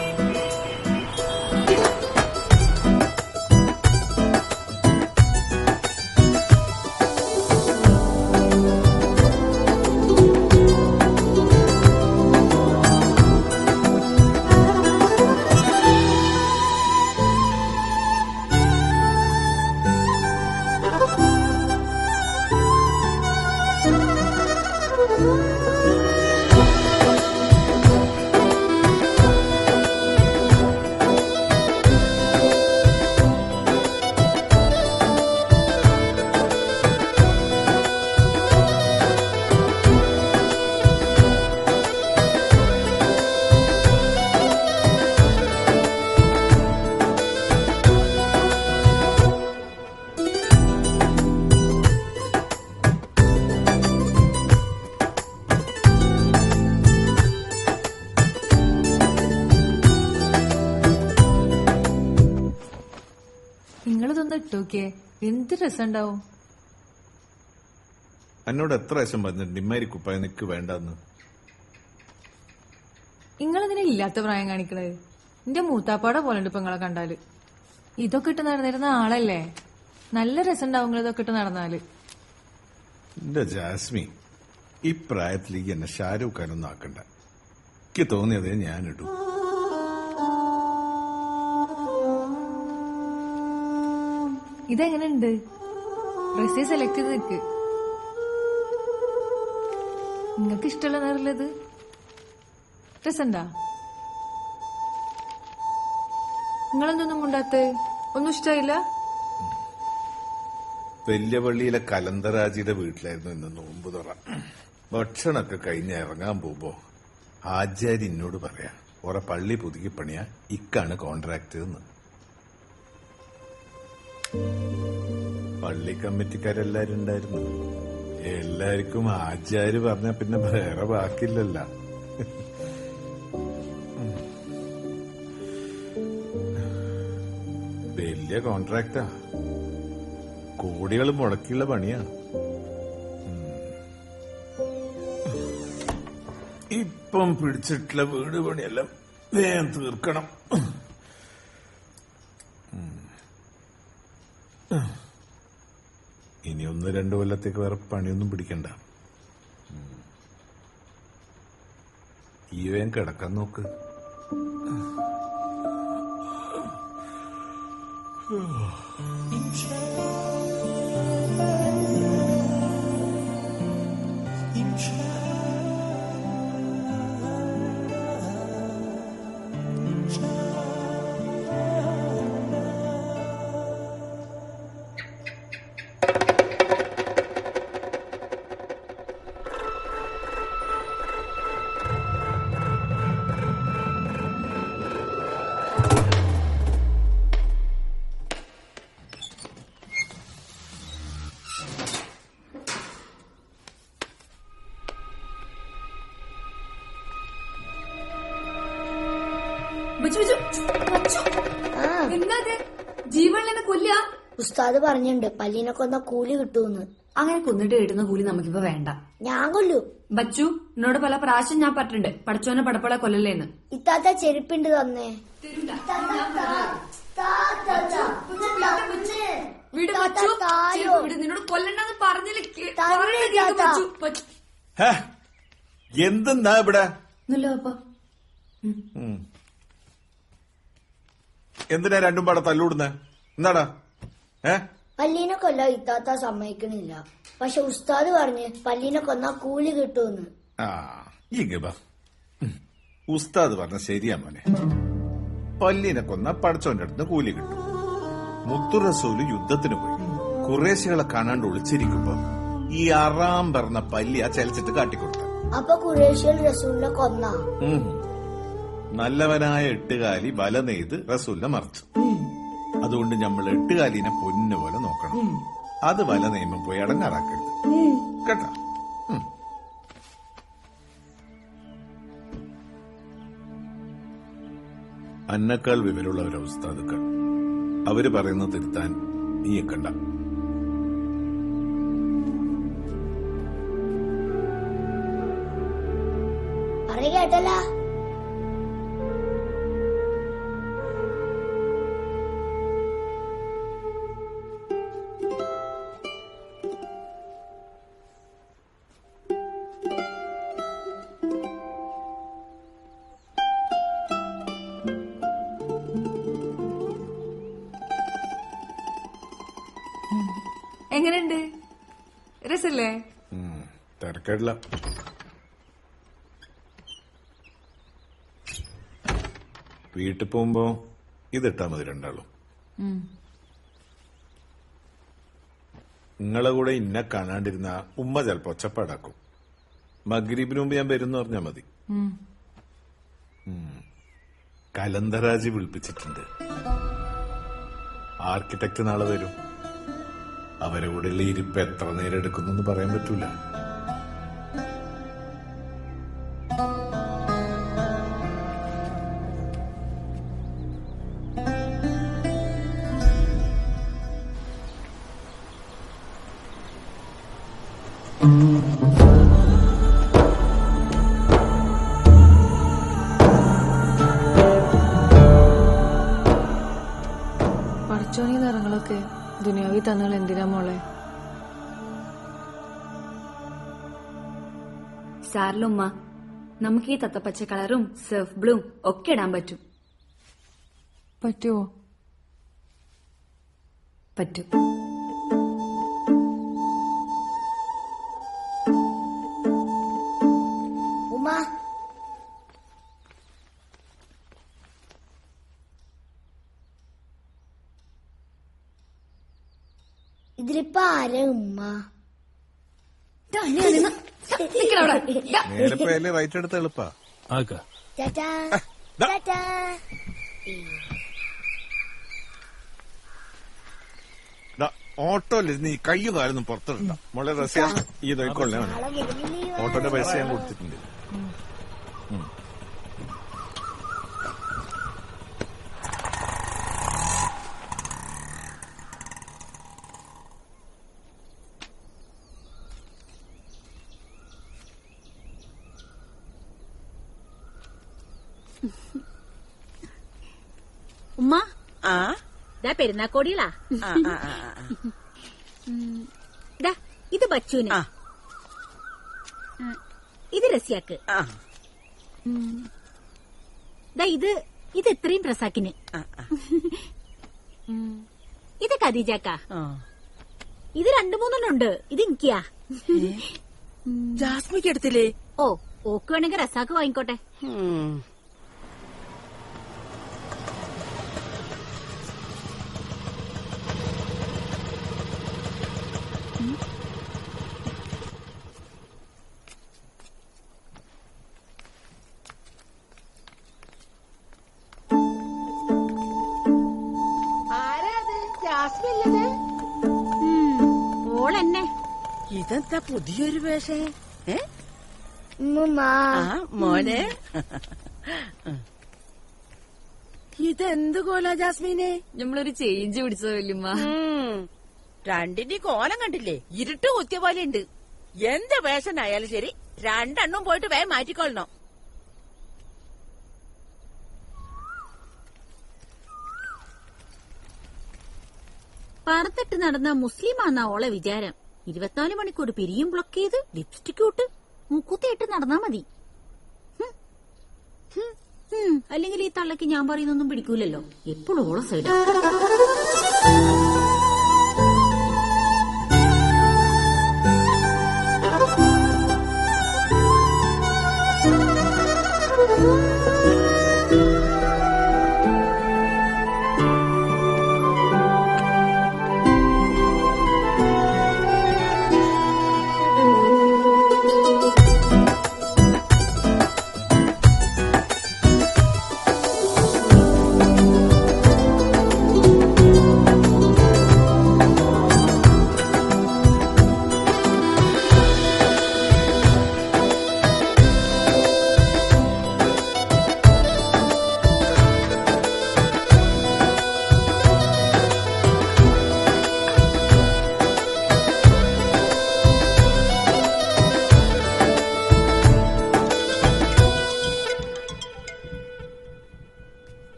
നിങ്ങളിതൊന്ന് ഇട്ടോക്കിയേ, എന്ത് രസമുണ്ടാവും. എന്നോട് എത്ര പ്രാവശ്യം പറഞ്ഞിട്ടുണ്ട് ഇമ്മാരി കുപ്പായ നിക്ക് വേണ്ടെന്ന്. നിങ്ങളെന്തിനാ ഇല്ലാത്ത പ്രായം കാണിക്കണത്? എന്റെ മൂത്താപ്പാടെ പോലുണ്ട് ഇപ്പൊ നിങ്ങളെ കണ്ടാല്. ഇതൊക്കെ ഇട്ട് നടന്നിരുന്ന ആളല്ലേ, നല്ല രസമുണ്ടാവും ഇതൊക്കെ ഇട്ട് നടന്നാല്. എന്റെ ജാസ്മി, ഈ പ്രായത്തിലേക്ക് എന്നെ ഷാരൂഖ് ഖാനൊന്നും ആക്കണ്ട. എനിക്ക് തോന്നിയതേ ഞാനിടൂ. ഇതെങ്ങനെയുണ്ട്? ഡ്രസ്സ് സെലക്ട് ചെയ്ത് നിൽക്ക്. നിങ്ങക്ക് ഇഷ്ടമുള്ള നേരല്ലത് രസണ്ടാ? നിങ്ങളെന്തൊന്നും കൊണ്ടാത്ത? ഒന്നും ഇഷ്ടായില്ല? വലിയ പള്ളിയിലെ കലന്തരാജിയുടെ വീട്ടിലായിരുന്നു ഇന്ന് നോമ്പ് തുറ. ഭക്ഷണമൊക്കെ കഴിഞ്ഞ് ഇറങ്ങാൻ പോകുമ്പോ ആചാര്യ എന്നോട് പറയാ, ഓരോ പള്ളി പുതുക്കി പണിയാ, ഇക്കാണ് കോൺട്രാക്ട് എന്ന്. പള്ളി കമ്മിറ്റിക്കാരെല്ലാരും ഉണ്ടായിരുന്നു. എല്ലാവർക്കും ആചാര്യ പറഞ്ഞ പിന്നെ വേറെ ബാക്കിയില്ലല്ല. വലിയ കോൺട്രാക്റ്റാ, കോടികൾ മുടക്കിയുള്ള പണിയാണ്. ഇപ്പം പിടിച്ചിട്ടുള്ള വീട് പണിയെല്ലാം വേഗം തീർക്കണം. ഇനി 1-2 കൊല്ലത്തേക്ക് വേറെ പണിയൊന്നും പിടിക്കണ്ട. ഈ വേഗം കിടക്കാൻ നോക്ക്. ജീവനെ കൊല്ല ഉസ്താദ് പറഞ്ഞിട്ടുണ്ട് പല്ലിനെ കൊന്ന കൂലി കിട്ടൂന്ന്. അങ്ങനെ കൊന്നിട്ട് കിട്ടുന്ന കൂലി നമുക്കിപ്പോ വേണ്ട. ഞാൻ കൊല്ലു. ബച്ചു, എന്നോട് പല പ്രാവശ്യം ഞാൻ പറഞ്ഞിട്ടുണ്ട് പഠിച്ചോനെ പടപ്പളെ കൊല്ലല്ലേന്ന്. ഇത്താത്ത ചെരുപ്പിണ്ട് തന്നേ. വീട് നിന്നോട് കൊല്ലണ്ടെന്ന് പറഞ്ഞില്ല. എന്തെന്നാ ഇവിടെ? എന്തിനാ രണ്ടും പാടെ തല്ലൂടുന്നേ? എന്താടാ? പല്ലീനെ കൊല്ലാൻ ഇത്താത്ത സമ്മതിക്കണില്ല. പക്ഷെ ഉസ്താദ് പറഞ്ഞ് പല്ലീനെ കൊന്നാ കൂലി കിട്ടുമെന്ന്. ഉസ്താദ് പറഞ്ഞ ശരിയാ മോനെ. പല്ലീനെ കൊന്ന പഠിച്ചവന്റെ അടുത്ത് കൂലി കിട്ടും. മുത്തു റസൂല് യുദ്ധത്തിന് പോയി കുറേശികളെ കാണാണ്ട് ഒളിച്ചിരിക്കുമ്പോ ഈ അറാം പറഞ്ഞ പല്ലിയ ചലിച്ചിട്ട് കാട്ടിക്കൊടുത്ത. അപ്പൊ ഖുറൈശികൾ റസൂലിനെ കൊന്ന. നല്ലവനായ എട്ടുകാലി വല നെയ്ത് റസൂലിനെ മറിച്ചു. അതുകൊണ്ട് നമ്മൾ എട്ടുകാലിനെ പൊന്നു പോലെ നോക്കണം. അത് വല നെയ്യുമ്പോ പോയി അടങ്ങാറാക്കരുത് കേട്ടോ. അന്നക്കാൾ വിവരമുള്ളവരാ ഉസ്താദുക്കൾ. അവര് പറയുന്നത് തിരുത്താൻ നീ കണ്ട. കേട്ടല്ല എങ്ങനെയുണ്ട്? രസല്ലേ? തിരക്കേടില്ല. വീട്ടിൽ പോകുമ്പോ ഇതിട്ടാ മതി രണ്ടാളും. നിങ്ങളെ കൂടെ ഇന്നെ കാണാണ്ടിരുന്ന ഉമ്മ ചിലപ്പോ ഒച്ചപ്പാടാക്കും. മഗ്രിബിന് മുമ്പ് ഞാൻ വരുന്ന പറഞ്ഞാ മതി. കലന്തരാജി വിളിപ്പിച്ചിട്ടുണ്ട്. ആർക്കിടെക്ട് നാളെ വരും. അവരെ കൂടെയുള്ള ഇരിപ്പ് എത്ര നേരം എടുക്കുന്നെന്ന് പറയാൻ പറ്റൂല. പടച്ചോണി നിറങ്ങളൊക്കെ ദുനിയാവി തന്നുകൾ എന്തിനാ മോളെ? സാറിലുമ്മ, നമുക്ക് ഈ തത്തപ്പച്ച കളറും സർഫ് ബ്ലൂ ഒക്കെ ഇടാൻ പറ്റും. പറ്റുമോ? പറ്റും. ഉമ്മ ഇതിലിപ്പോ ആരാ ഉമ്മ? നേരെ പോയാലേ റൈറ്റ് എടുത്ത് എളുപ്പാ. ടാറ്റാ ടാറ്റാ. ഓട്ടോയിൽ നീ കയ്യും കാലൊന്നും പുറത്തിടണ്ട മോളെ. റസിയ ഈ നോക്കൊള്ളേ. ഓട്ടോന്റെ പൈസ ഞാൻ കൊടുത്തിട്ടുണ്ട്. ഉമ്മ പെരുന്നാക്കോടികളാ. ഇത് ബച്ചുന്, ഇത് റസിയാക്ക്, ഇത് ഇത്രയും പ്രസാക്കിന്, ഇത് ഖദീജക്ക, ഇത് 2-3 ഉണ്ട്. ഇത് എനിക്കാ. ജാസ്മിക്ക് എടുത്തില്ലേ? ഓ, ഓക്ക് വേണമെങ്കിൽ റസാക്ക് വാങ്ങിക്കോട്ടെ. ഓളെന്നെ. ഇതെന്താ പുതിയൊരു വേഷേ? മോനെ ഇതെന്ത് കോലാ ജാസ്മീനെ? നമ്മളൊരു ചേഞ്ച് പിടിച്ചത് വല്യമ്മ. രണ്ടിന്റെ കോലം കണ്ടില്ലേ? ഇരുട്ട് കുത്തിയ പോലെ ഉണ്ട്. എന്ത് വേഷനായാലും ശരി, രണ്ടെണ്ണം പോയിട്ട് വേഗം മാറ്റിക്കൊള്ളണം. പറത്തിട്ട് നടന്ന മുസ്ലിമാന്നാ ഓളെ വിചാരം. 24 മണിക്കൂർ പിരിയും ബ്ലോക്ക് ചെയ്ത് ലിപ്സ്റ്റിക് ഇട്ട് മുക്കുത്തിയിട്ട് നടന്നാ മതി. അല്ലെങ്കിൽ ഈ തള്ളക്ക് ഞാൻ പറയുന്നൊന്നും പിടിക്കൂലല്ലോ. എപ്പോഴും ഓളെ സൈഡ്.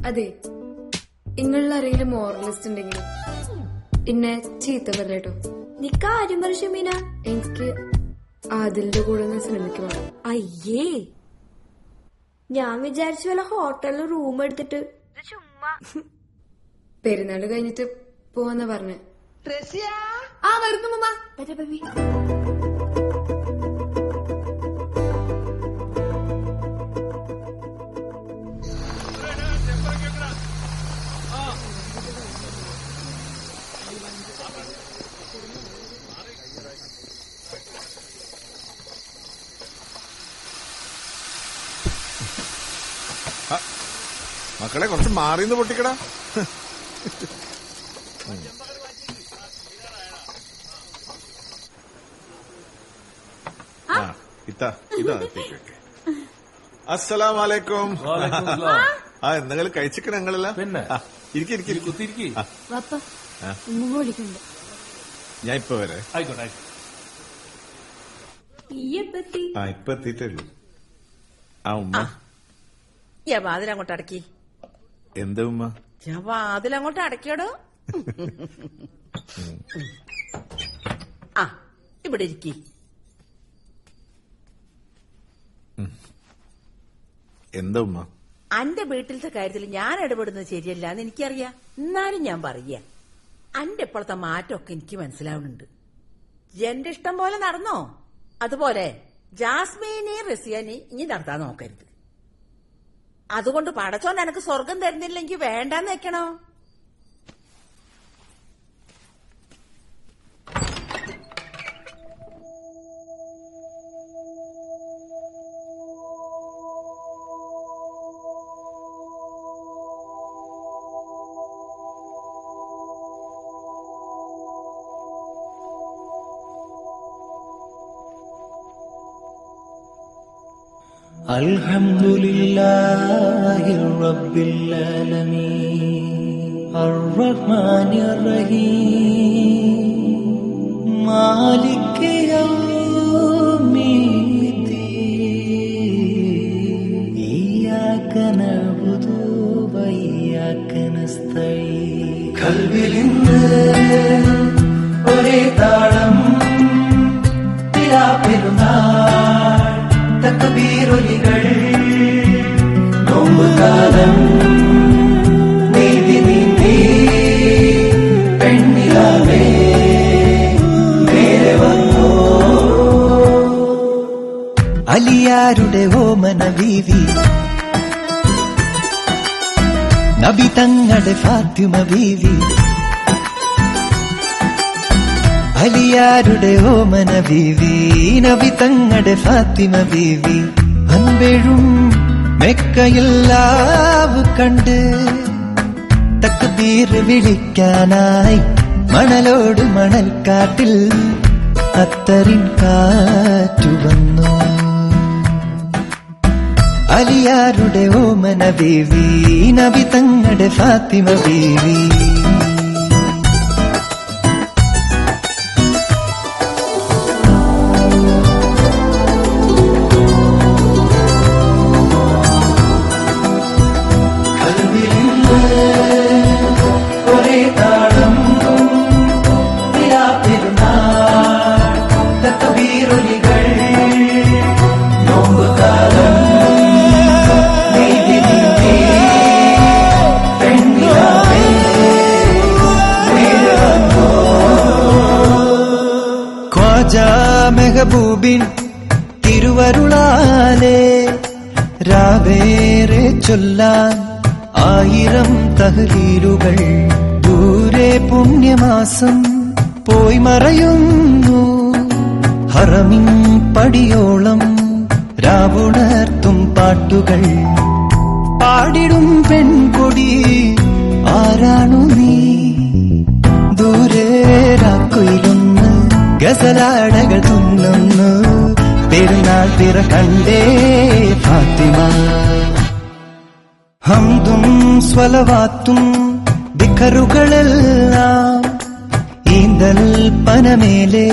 അതെ, നിങ്ങളിൽ ആരെങ്കിലും മോറലിസ്റ്റ് ഉണ്ടെങ്കിൽ പിന്നെ ചീത്ത പറയട്ടോ. നീ കാര്യം പറ മീന. എനിക്ക് ആദിലിന്റെ കൂടെ ഒന്ന് സിനിമയ്ക്ക് പോകണം. അയ്യേ, ഞാൻ വിചാരിച്ചു വല്ല ഹോട്ടലിൽ റൂം എടുത്തിട്ട് ചുമ്മാ പെരുന്നാള് കഴിഞ്ഞിട്ട് പോവാന്നാ പറഞ്ഞേ. ആ വരുന്നു മമ്മ. മക്കളെ കുറച്ച് മാറിന്ന് പൊട്ടിക്കടാ. ഇതാ അസ്സലാമലൈക്കും. ആ എന്തെങ്കിലും കഴിച്ചിക്കണ ഞങ്ങളല്ല. ഞാൻ ഇപ്പൊ വരെ. ഇപ്പൊ എത്തിയിട്ടേ. ആ ഉമ്മ ഞാൻ വാതിലങ്ങോട്ട് അടക്കി. എന്താ ഉമ്മ? ഞാൻ വാതിലങ്ങോട്ട് അടക്കിയോടോ. ആ ഇവിടെ ഇരിക്കി. എന്താ ഉമ്മ? അന്റെ വീട്ടിലത്തെ കാര്യത്തിൽ ഞാൻ ഇടപെടുന്നത് ശരിയല്ല എന്ന് എനിക്കറിയാം. എന്നാലും ഞാൻ പറയാ, അന്റെ ഇപ്പോഴത്തെ മാറ്റമൊക്കെ എനിക്ക് മനസ്സിലാവുന്നുണ്ട്. എന്റെ ഇഷ്ടം പോലെ നടന്നോ, അതുപോലെ ജാസ്മീനെയും റസിയാനെയും ഇനി നടത്താൻ നോക്കരുത്. അതുകൊണ്ട് പടച്ചോൻ എനക്ക് സ്വർഗം തരുന്നില്ലെങ്കിൽ വേണ്ടാന്ന് വെക്കണോ? അൽഹംദുലില്ലാഹി റബ്ബിൽ ആലമീൻ അർറഹ്മാനിർ റഹീം മാലികി യൗമിദ്ദീൻ ഇയ്യാക നഅ്ബുദു വ ഇയ്യാക നസ്തഈൻ. ഖൽബിലിന്ന് ഒരേ താളം പെരുന്നാൾ തക്ബീറൊലികൾ നോമ്പുകാലം നീതി നീന്തി പെണ്ണിലാവേ നേരെ വന്നോ. അലിയാരുടെ ഓമന ബീവി, നബി തങ്ങളുടെ ഫാത്തിമ ബീവി, അലിയാരുടെ ഓമന ബീവി, നബി തങ്ങളുടെ ഫാത്തിമ ബീവി. അൻപെഴും മെക്കയില്ലാവ് കണ്ട് തക്ബീർ വിളിക്കാനായി മണലോട് മണൽക്കാട്ടിൽ അത്തറിൻ കാറ്റു വന്നു. അലിയാരുടെ ഓമന ബീവി, നബി തങ്ങളുടെ ഫാത്തിമ ബീവി. ഖൽബിൽ തക്ബീറൊലികൾ നോമ്പുകാലം ഖ്വാജാ മെഹബൂബിൻ തിരുവരുളാലേ രാവേറെ ചൊല്ലാൻ 1000 തഹ്ലീലുകൾ ദൂരെ പുണ്യമാസം പോയി മറയുന്നു ഹറമിൻ പടിയോളം രാവുണർത്തും പാട്ടുകൾ പാടിടും പെൺകൊടി ആരാണു നീ ദൂരെ രാക്കുയിലൊന്ന് ഗസലാടകൾ തുന്നുന്നു പെരുന്നാൾ പിറ കണ്ടേ ഫാത്തിമ ഹംദും സ്വലവാത്തും ദിഖറുകളെല്ലാം ഈന്തൽ പനമേലെ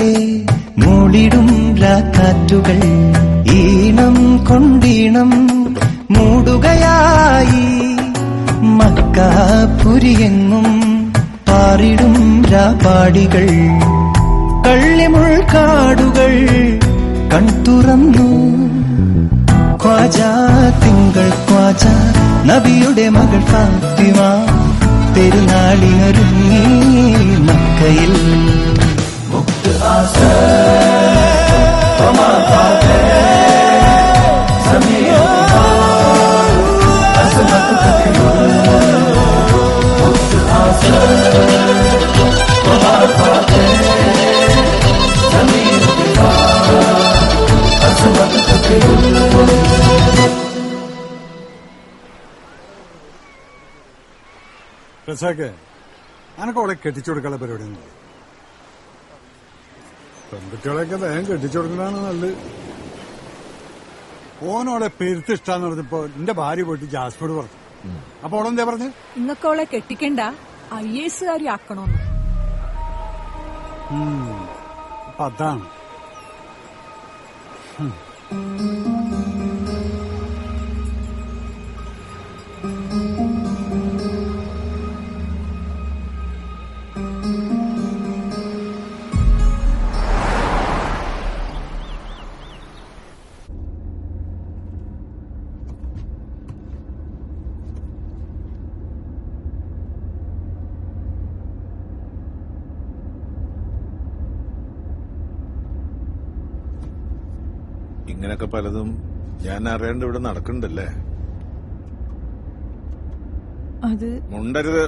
മൂളിടും രാക്കാറ്റുകൾ ഈണം കൊണ്ടീണം മൂടുകയായി മക്കാപുരിയെങ്ങും പാറിടും രാപാടികൾ കള്ളിമുൾക്കാടുകൾ കൺതുറന്നു ഖ്വാജാ തിങ്കൾ ഖ്വാജാ നബിയുടെ മകൾ ഫാത്തിമ പെരുന്നാളിനൊരുങ്ങി മക്കയിൽ മുക്ത് ആസ രസാക്കെ അനക്ക് അവളെ കെട്ടിച്ചു കൊടുക്കാനുള്ള പരിപാടി ഒന്നും പെൺകുട്ടികളെയൊക്കെ വേഗം കെട്ടിച്ചു കൊടുക്കണതാണ് നല്ലത്. ഓനോളെ പെരുത്ത് ഇഷ്ടാന്ന് പറഞ്ഞപ്പോ എന്റെ ഭാര്യ പോയിട്ട് ജാസ്മിനോട് പറഞ്ഞു. അപ്പൊ ഓളെന്താ പറഞ്ഞു? ഇന്നൊക്കെ കെട്ടിക്കണ്ട IAS കാരി ആക്കണോന്ന്. അപ്പൊ അതാണ്. ഇങ്ങനൊക്കെ പലതും ഞാൻ അറിയാണ്ട് ഇവിടെ നടക്കണ്ടല്ലേ. അത് മുണ്ടരുത്.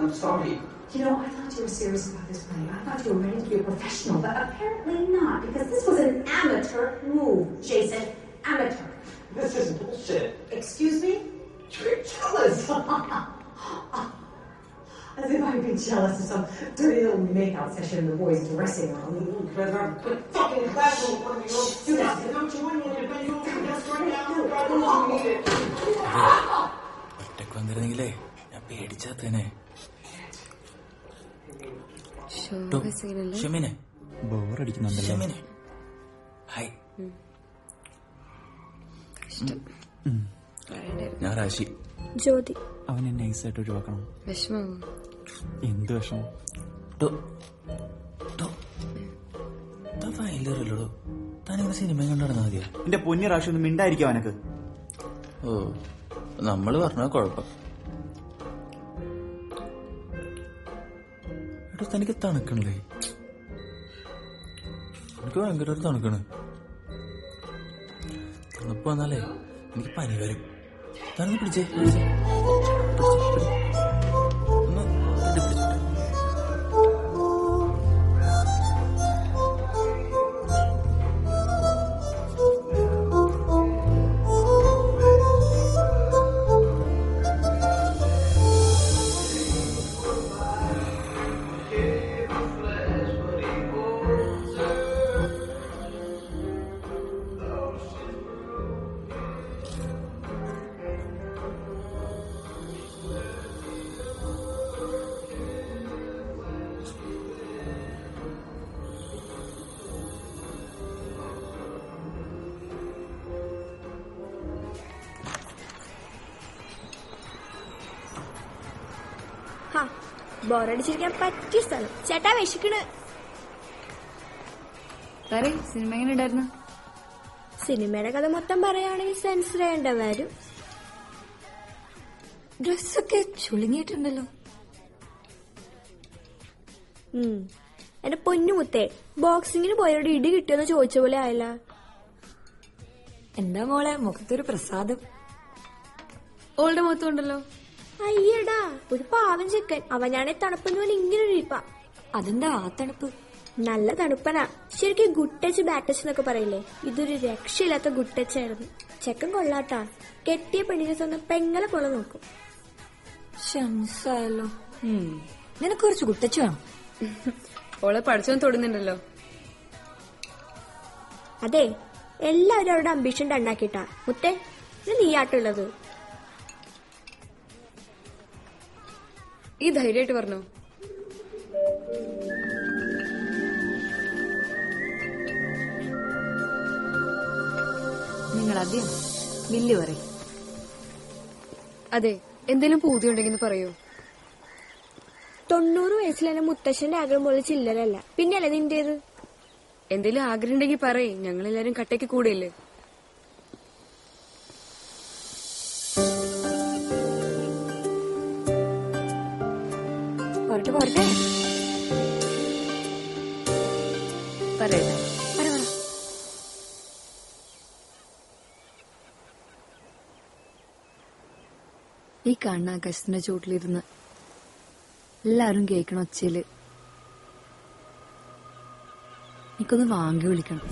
I'm sorry. You know, I thought you were serious about this play. I thought you were ready to be a professional, but apparently not, because this was an amateur move, Jason. Amateur. This is bullshit. Excuse me? You're jealous. As if I'd be jealous of some dirty little makeout session in the boys' dressing room. Because I'm fucking classroom in front of you. Do that. Don't you want to defend your best right now? You need it. ഒറ്റക്ക് വന്നിരുന്നെങ്കിലേ ഞാൻ പേടിച്ചാത്തേനെ. ഷെമിനെ ബോറടിക്കുന്നുണ്ടല്ലോ. Hi, ഞാൻ രാശി. ജ്യോതി. അവനെ നൈസായിട്ട് ഒഴിവാക്കണം. വിഷമം. എന്ത് വിഷമം? വയലറിയല്ലോ. താനിങ്ങനെ സിനിമ കണ്ടു നടന്നാൽ മതിയോ? എന്റെ പൊന്നി റാഷി ഒന്നും മിണ്ടായിരിക്കും അവനക്ക്. ഓ, നമ്മള് പറഞ്ഞ കുഴപ്പം. എടോ, തനിക്ക് തണുക്കണല്ലേ? എനിക്ക് ഭയങ്കര ഒരു തണുക്കണ്. തണുപ്പ് വന്നാലേ എനിക്ക് പനി വരും. താനൊന്ന് പിടിച്ചേ. ബോറടിച്ചിരിക്കാൻ പറ്റിയ സ്ഥലം. ചേട്ടാ വിശക്കണ്. സിനിമ എങ്ങനെ ഉണ്ടായിരുന്നു? സിനിമയുടെ കഥ മൊത്തം പറയുകയാണെങ്കിൽ സെൻസർ ചെയ്യേണ്ട വരും. ഡ്രസ്സൊക്കെ ചുളുങ്ങിയിട്ടുണ്ടല്ലോ. എന്റെ പൊന്നുമുത്തേ, ബോക്സിങ്ങിന് പോയവരുടെ ഇടി കിട്ടിയെന്ന് ചോദിച്ച പോലെ ആയല്ല. എന്താ മോളെ മുഖത്തൊരു പ്രസാദം? ഓളുടെ മുഖത്തുണ്ടല്ലോ. അയ്യടാ, ഒരു പാവം ചെക്കൻ. അവനാണെ തണുപ്പെന്ന് പോലെ ഇങ്ങനെ ഒരു ഇരിപ്പ. അതെന്താ ആ തണുപ്പ്? നല്ല തണുപ്പനാ. ശരിക്കും ഗുഡ് ടച്ച് ബാഡ് ടച്ച് എന്നൊക്കെ പറയില്ലേ, ഇതൊരു രക്ഷയില്ലാത്ത ഗുഡ് ടച്ച് ആയിരുന്നു. ചെക്കൻ കൊള്ളാട്ടാ. കെട്ടിയ പെണ്ണിനെ സ്വന്തം പെങ്ങളെ പോലെ നോക്കും. ഷംസായല്ലോ. നിനക്ക് കുറച്ച് കുട്ടച്ചു വേണം. ഓളെ പഠിച്ചോൻ തൊടുന്നുണ്ടല്ലോ. അതെ, എല്ലാവരും അവരുടെ അംബിഷൻ ഉണ്ടാക്കിട്ടാ. മുത്തേ, നീ ആട്ടുള്ളത്. ഈ ധൈര്യമായിട്ട് പറഞ്ഞോ. നിങ്ങൾ ആദ്യം ബില്ല് പറയും. അതെ, എന്തെങ്കിലും പൂതി ഉണ്ടെങ്കിൽ പറയൂ. 90 വയസ്സിൽ എന്നെ മുത്തശ്ശന്റെ ആഗ്രഹം പോലെ ചില്ലറല്ല. പിന്നെയല്ലേ നിന്റേത്? എന്തെങ്കിലും ആഗ്രഹം ഉണ്ടെങ്കിൽ പറയേ, ഞങ്ങളെല്ലാരും കട്ടയ്ക്ക് കൂടെയില്ലേ. പോരട്ടെ പറയട്ടെ. ഈ കാണുന്ന ആകാശത്തിന്റെ ചൂട്ടിലിരുന്ന് എല്ലാരും കേൾക്കണ ഒച്ചയില് എനിക്കൊന്ന് വാങ്ങി വിളിക്കണം.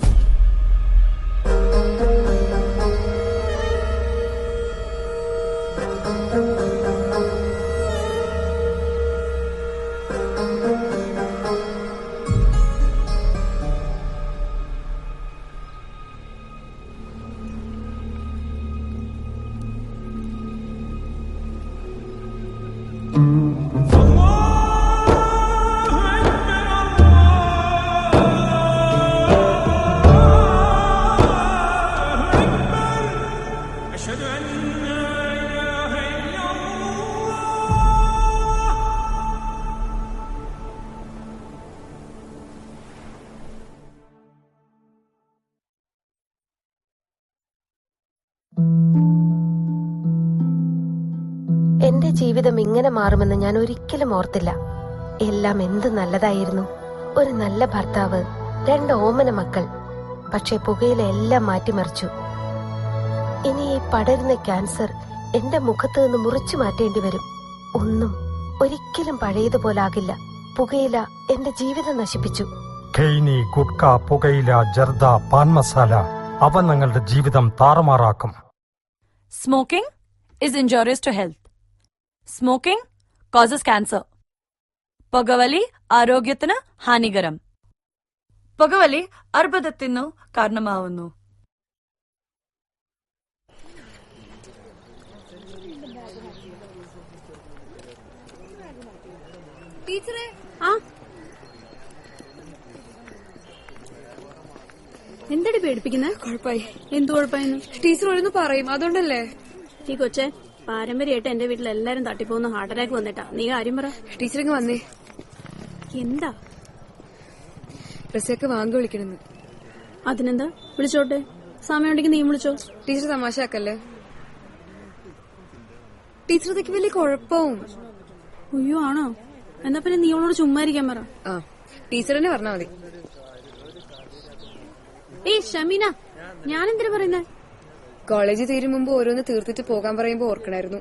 എന്റെ ജീവിതം ഇങ്ങനെ മാറുമെന്ന് ഞാൻ ഒരിക്കലും ഓർത്തില്ല. എല്ലാം എന്ത് നല്ലതായിരുന്നു. ഒരു നല്ല ഭർത്താവ്, 2 ഓമന മക്കൾ. പക്ഷെ പുകയില എല്ലാം മാറ്റിമറിച്ചു. ഇനി ഈ പടരുന്ന ക്യാൻസർ എന്റെ മുഖത്ത് നിന്ന് മുറിച്ചു മാറ്റേണ്ടി വരും. ഒന്നും ഒരിക്കലും പഴയതുപോലാകില്ല. പുകയില എന്റെ ജീവിതം നശിപ്പിച്ചു. ഖെയ്നി, ഗുഡ്ക, പുകയില, ജർദ, പാൻ മസാല അവ നിങ്ങളുടെ ജീവിതം താറുമാറാക്കും. Smoking is injurious to health. Smoking causes cancer. പുകവലി ആരോഗ്യത്തിന് ഹാനികരം. പുകവലി അർബുദത്തിനു കാരണമാവുന്നു. ടീച്ചറെ, എന്തടി പേടിപ്പിക്കുന്നത്? കുഴപ്പമായി. എന്തു കുഴപ്പമായിരുന്നു? ടീച്ചർ ഓരോന്ന് പറയും, അതുകൊണ്ടല്ലേ. ഈ കൊച്ചെ, പാരമ്പര്യമായിട്ട് എന്റെ വീട്ടിൽ എല്ലാരും തട്ടിപ്പോകുന്ന ഹാർട്ട് അറ്റാക്ക് വന്നിട്ടാ. നീ കാര്യം പറ. ടീച്ചറിങ് വന്നേ. എന്താ? ഡ്രസ്സൊക്കെ വാങ്ങി വിളിക്കണെന്ന്. അതിനെന്താ? വിളിച്ചോട്ടെ, സമയമുണ്ടെങ്കിൽ നീ വിളിച്ചോ. ടീച്ചർ തമാശാക്കല്ലേ. ടീച്ചർ ഇതൊക്കെ വലിയ കുഴപ്പവും. അയ്യോ ആണോ? എന്നാ പിന്നെ നീ അവളോട് ചുമ്മാ ഇരിക്കാൻ പറ. ആ, ടീച്ചർ തന്നെ പറഞ്ഞാ മതി. ഏയ് ഷമീന, ഞാൻ എന്തിനാ പറയുന്നേ? കോളേജ് തീരും മുമ്പ് ഓരോന്ന് തീർത്തിട്ട് പോകാൻ പറയുമ്പോ ഓർക്കണായിരുന്നു.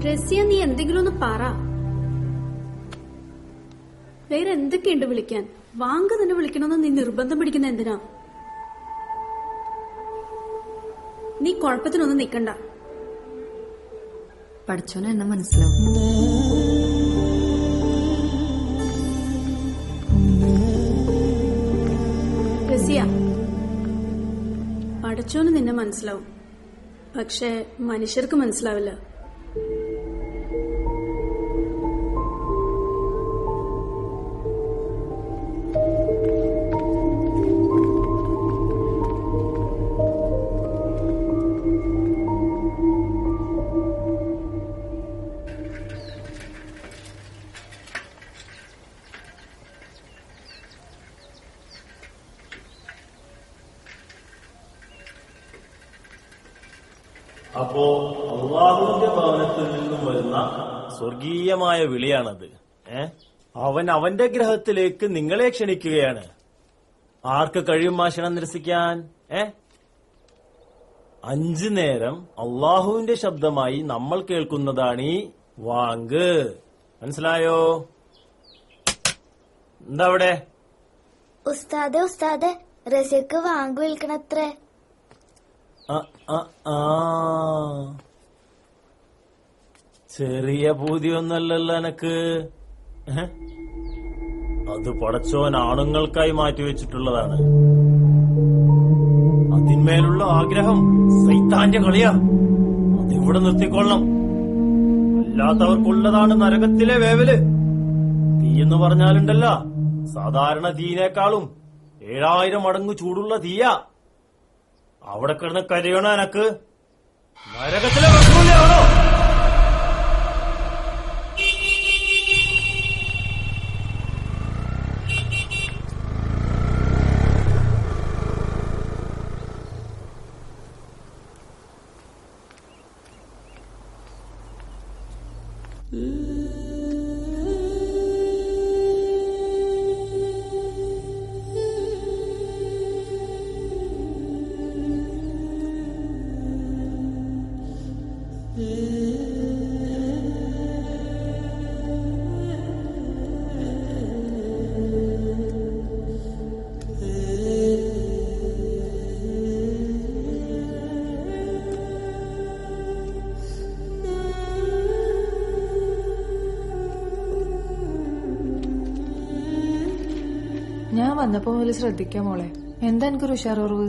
റസിയ, നീ എന്തെങ്കിലും ഒന്ന് പറ. വേറെ എന്തൊക്കെയുണ്ട് വിളിക്കാൻ? വാങ്ങ തന്നെ വിളിക്കണമെന്ന് നീ നിർബന്ധം പിടിക്കുന്ന എന്തിനാ? നീ കുഴപ്പത്തിനൊന്നും നിക്കണ്ട. പഠിച്ചോനെ എന്നെ മനസ്സിലാവും. റസിയ, പഠിച്ചോന് നിന്നെ മനസ്സിലാവും, പക്ഷെ മനുഷ്യർക്ക് മനസ്സിലാവില്ല. അള്ളാഹുവിന്റെ ഭവനത്തിൽ നിന്നും വരുന്ന സ്വർഗീയമായ വിളിയാണത്. അവൻ അവന്റെ ഗ്രഹത്തിലേക്ക് നിങ്ങളെ ക്ഷണിക്കുകയാണ്. ആർക്ക് കഴിയും ആ ക്ഷണം നിരസിക്കാൻ? 5 നേരം അള്ളാഹുവിന്റെ ശബ്ദമായി നമ്മൾ കേൾക്കുന്നതാണ് ഈ വാങ്ക്. മനസ്സിലായോ? എന്താ അവിടെ? ഉസ്താദെ റസിയക്ക് വാങ്ക് വിളിക്കണത്രേ. ചെറിയ പൂതിയൊന്നല്ലല്ലോ എനക്ക്. അത് പടച്ചോൻ ആണുങ്ങൾക്കായി മാറ്റിവെച്ചിട്ടുള്ളതാണ്. അതിന്മേലുള്ള ആഗ്രഹം സൈത്താന്റെ കളിയാ. അതിവിടെ നിർത്തിക്കൊള്ളണം. അല്ലാത്തവർക്കുള്ളതാണ് നരകത്തിലെ വേവല്. തീയെന്ന് പറഞ്ഞാലുണ്ടല്ലോ, സാധാരണ തീയിനേക്കാളും 7000 മടങ്ങ് ചൂടുള്ള തീയാ. അവിടെ കിടന്ന് കരയണ എനക്ക് നരകത്തിലെ റസൂലാണോ? ഞാൻ വന്നപ്പോ മുതൽ ശ്രദ്ധിക്കാം മോളെ. എന്താ എനിക്കൊരു ഉഷാറുറവ്?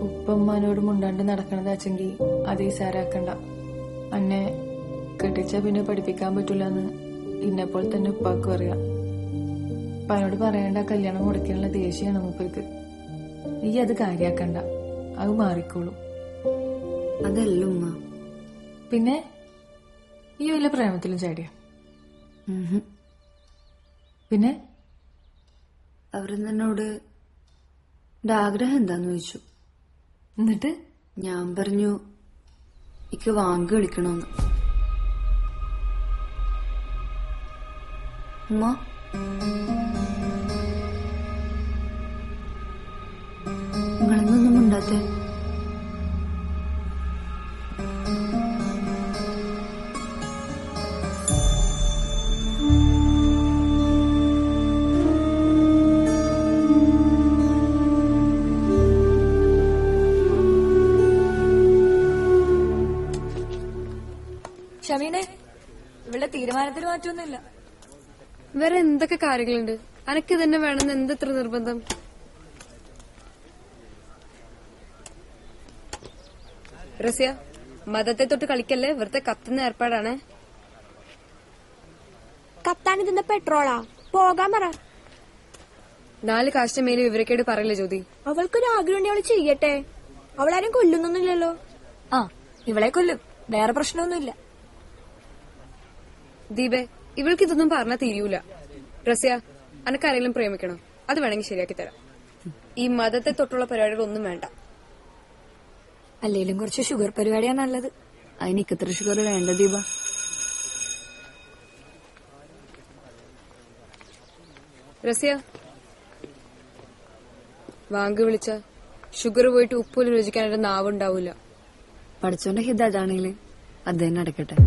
ഉപ്പമ്മാനോട് മുണ്ടാണ്ട് നടക്കണതാച്ചെങ്കി അതേ സാരാക്കണ്ട. അന്നെ കെട്ടിച്ചാ പിന്നെ പഠിപ്പിക്കാൻ പറ്റൂലെന്ന് ഇന്നെപ്പോൾ തന്നെ ഉപ്പാക്കും അറിയാം. ഉപ്പാനോട് പറയേണ്ട കല്യാണം മുടക്കാനുള്ള ദേഷ്യമാണ് മൂപ്പർക്ക്. ഈ അത് കാര്യാക്കണ്ട, അത് മാറിക്കോളും. അതല്ല ഉമ്മ. പിന്നെ ഈ വല്ല പ്രേമത്തിലും ചാടിയ പിന്നെ അവരെന്നോട് എന്റെ ആഗ്രഹം എന്താന്ന് ചോദിച്ചു. എന്നിട്ട് ഞാൻ പറഞ്ഞു എനിക്ക് വാങ്ക് വിളിക്കണമെന്ന്. ഉമ്മ നിങ്ങളെന്നൊന്നും ഉണ്ടാത്തേ? ഷമീനെ, ഇവിടെ തീരുമാനത്തിന് മാറ്റമൊന്നുമില്ല. വേറെ എന്തൊക്കെ കാര്യങ്ങളുണ്ട്? അനക്ക് തന്നെ വേണമെന്ന് എന്തെത്ര നിർബന്ധം? റസിയ, മതത്തെ തൊട്ട് കളിക്കല്ലേ, വെറുതെ കത്തുന്ന ഏർപ്പാടാണ്. കത്താനിതെന്താ പെട്രോളാ? പോകാൻ പറ. 4 കാശിന്റെ മേലെ വിവരക്കേട് പറയില്ല ജ്യോതി. അവൾക്കൊരു ആഗ്രഹം അവള് ചെയ്യട്ടെ. അവളാരും കൊല്ലുന്നൊന്നുമില്ലല്ലോ. ആ, ഇവളെ കൊല്ലും, വേറെ പ്രശ്നമൊന്നുമില്ല. ദീപേ, ഇവൾക്ക് ഇതൊന്നും പറഞ്ഞാൽ തിരിയൂല. റസിയ, അനക്കാരെങ്കിലും പ്രേമിക്കണം, അത് വേണമെങ്കിൽ ശരിയാക്കി തരാം. ഈ മതത്തെ തൊട്ടുള്ള പരിപാടികളൊന്നും വേണ്ട. അല്ലെങ്കിലും കുറച്ച് ഷുഗർ പരിപാടിയാണ് നല്ലത്. അതിന് ഇക്കത്ര ഷുഗർ വേണ്ട ദീപ. റസിയ, വാങ്ക് വിളിച്ച ഷുഗർ പോയിട്ട് ഉപ്പുപോലും രുചിക്കാനായിട്ട് നാവുണ്ടാവൂല. പഠിച്ചോന്റെ ഹിത അതാണെങ്കിൽ അത് തന്നെ നടക്കട്ടെ.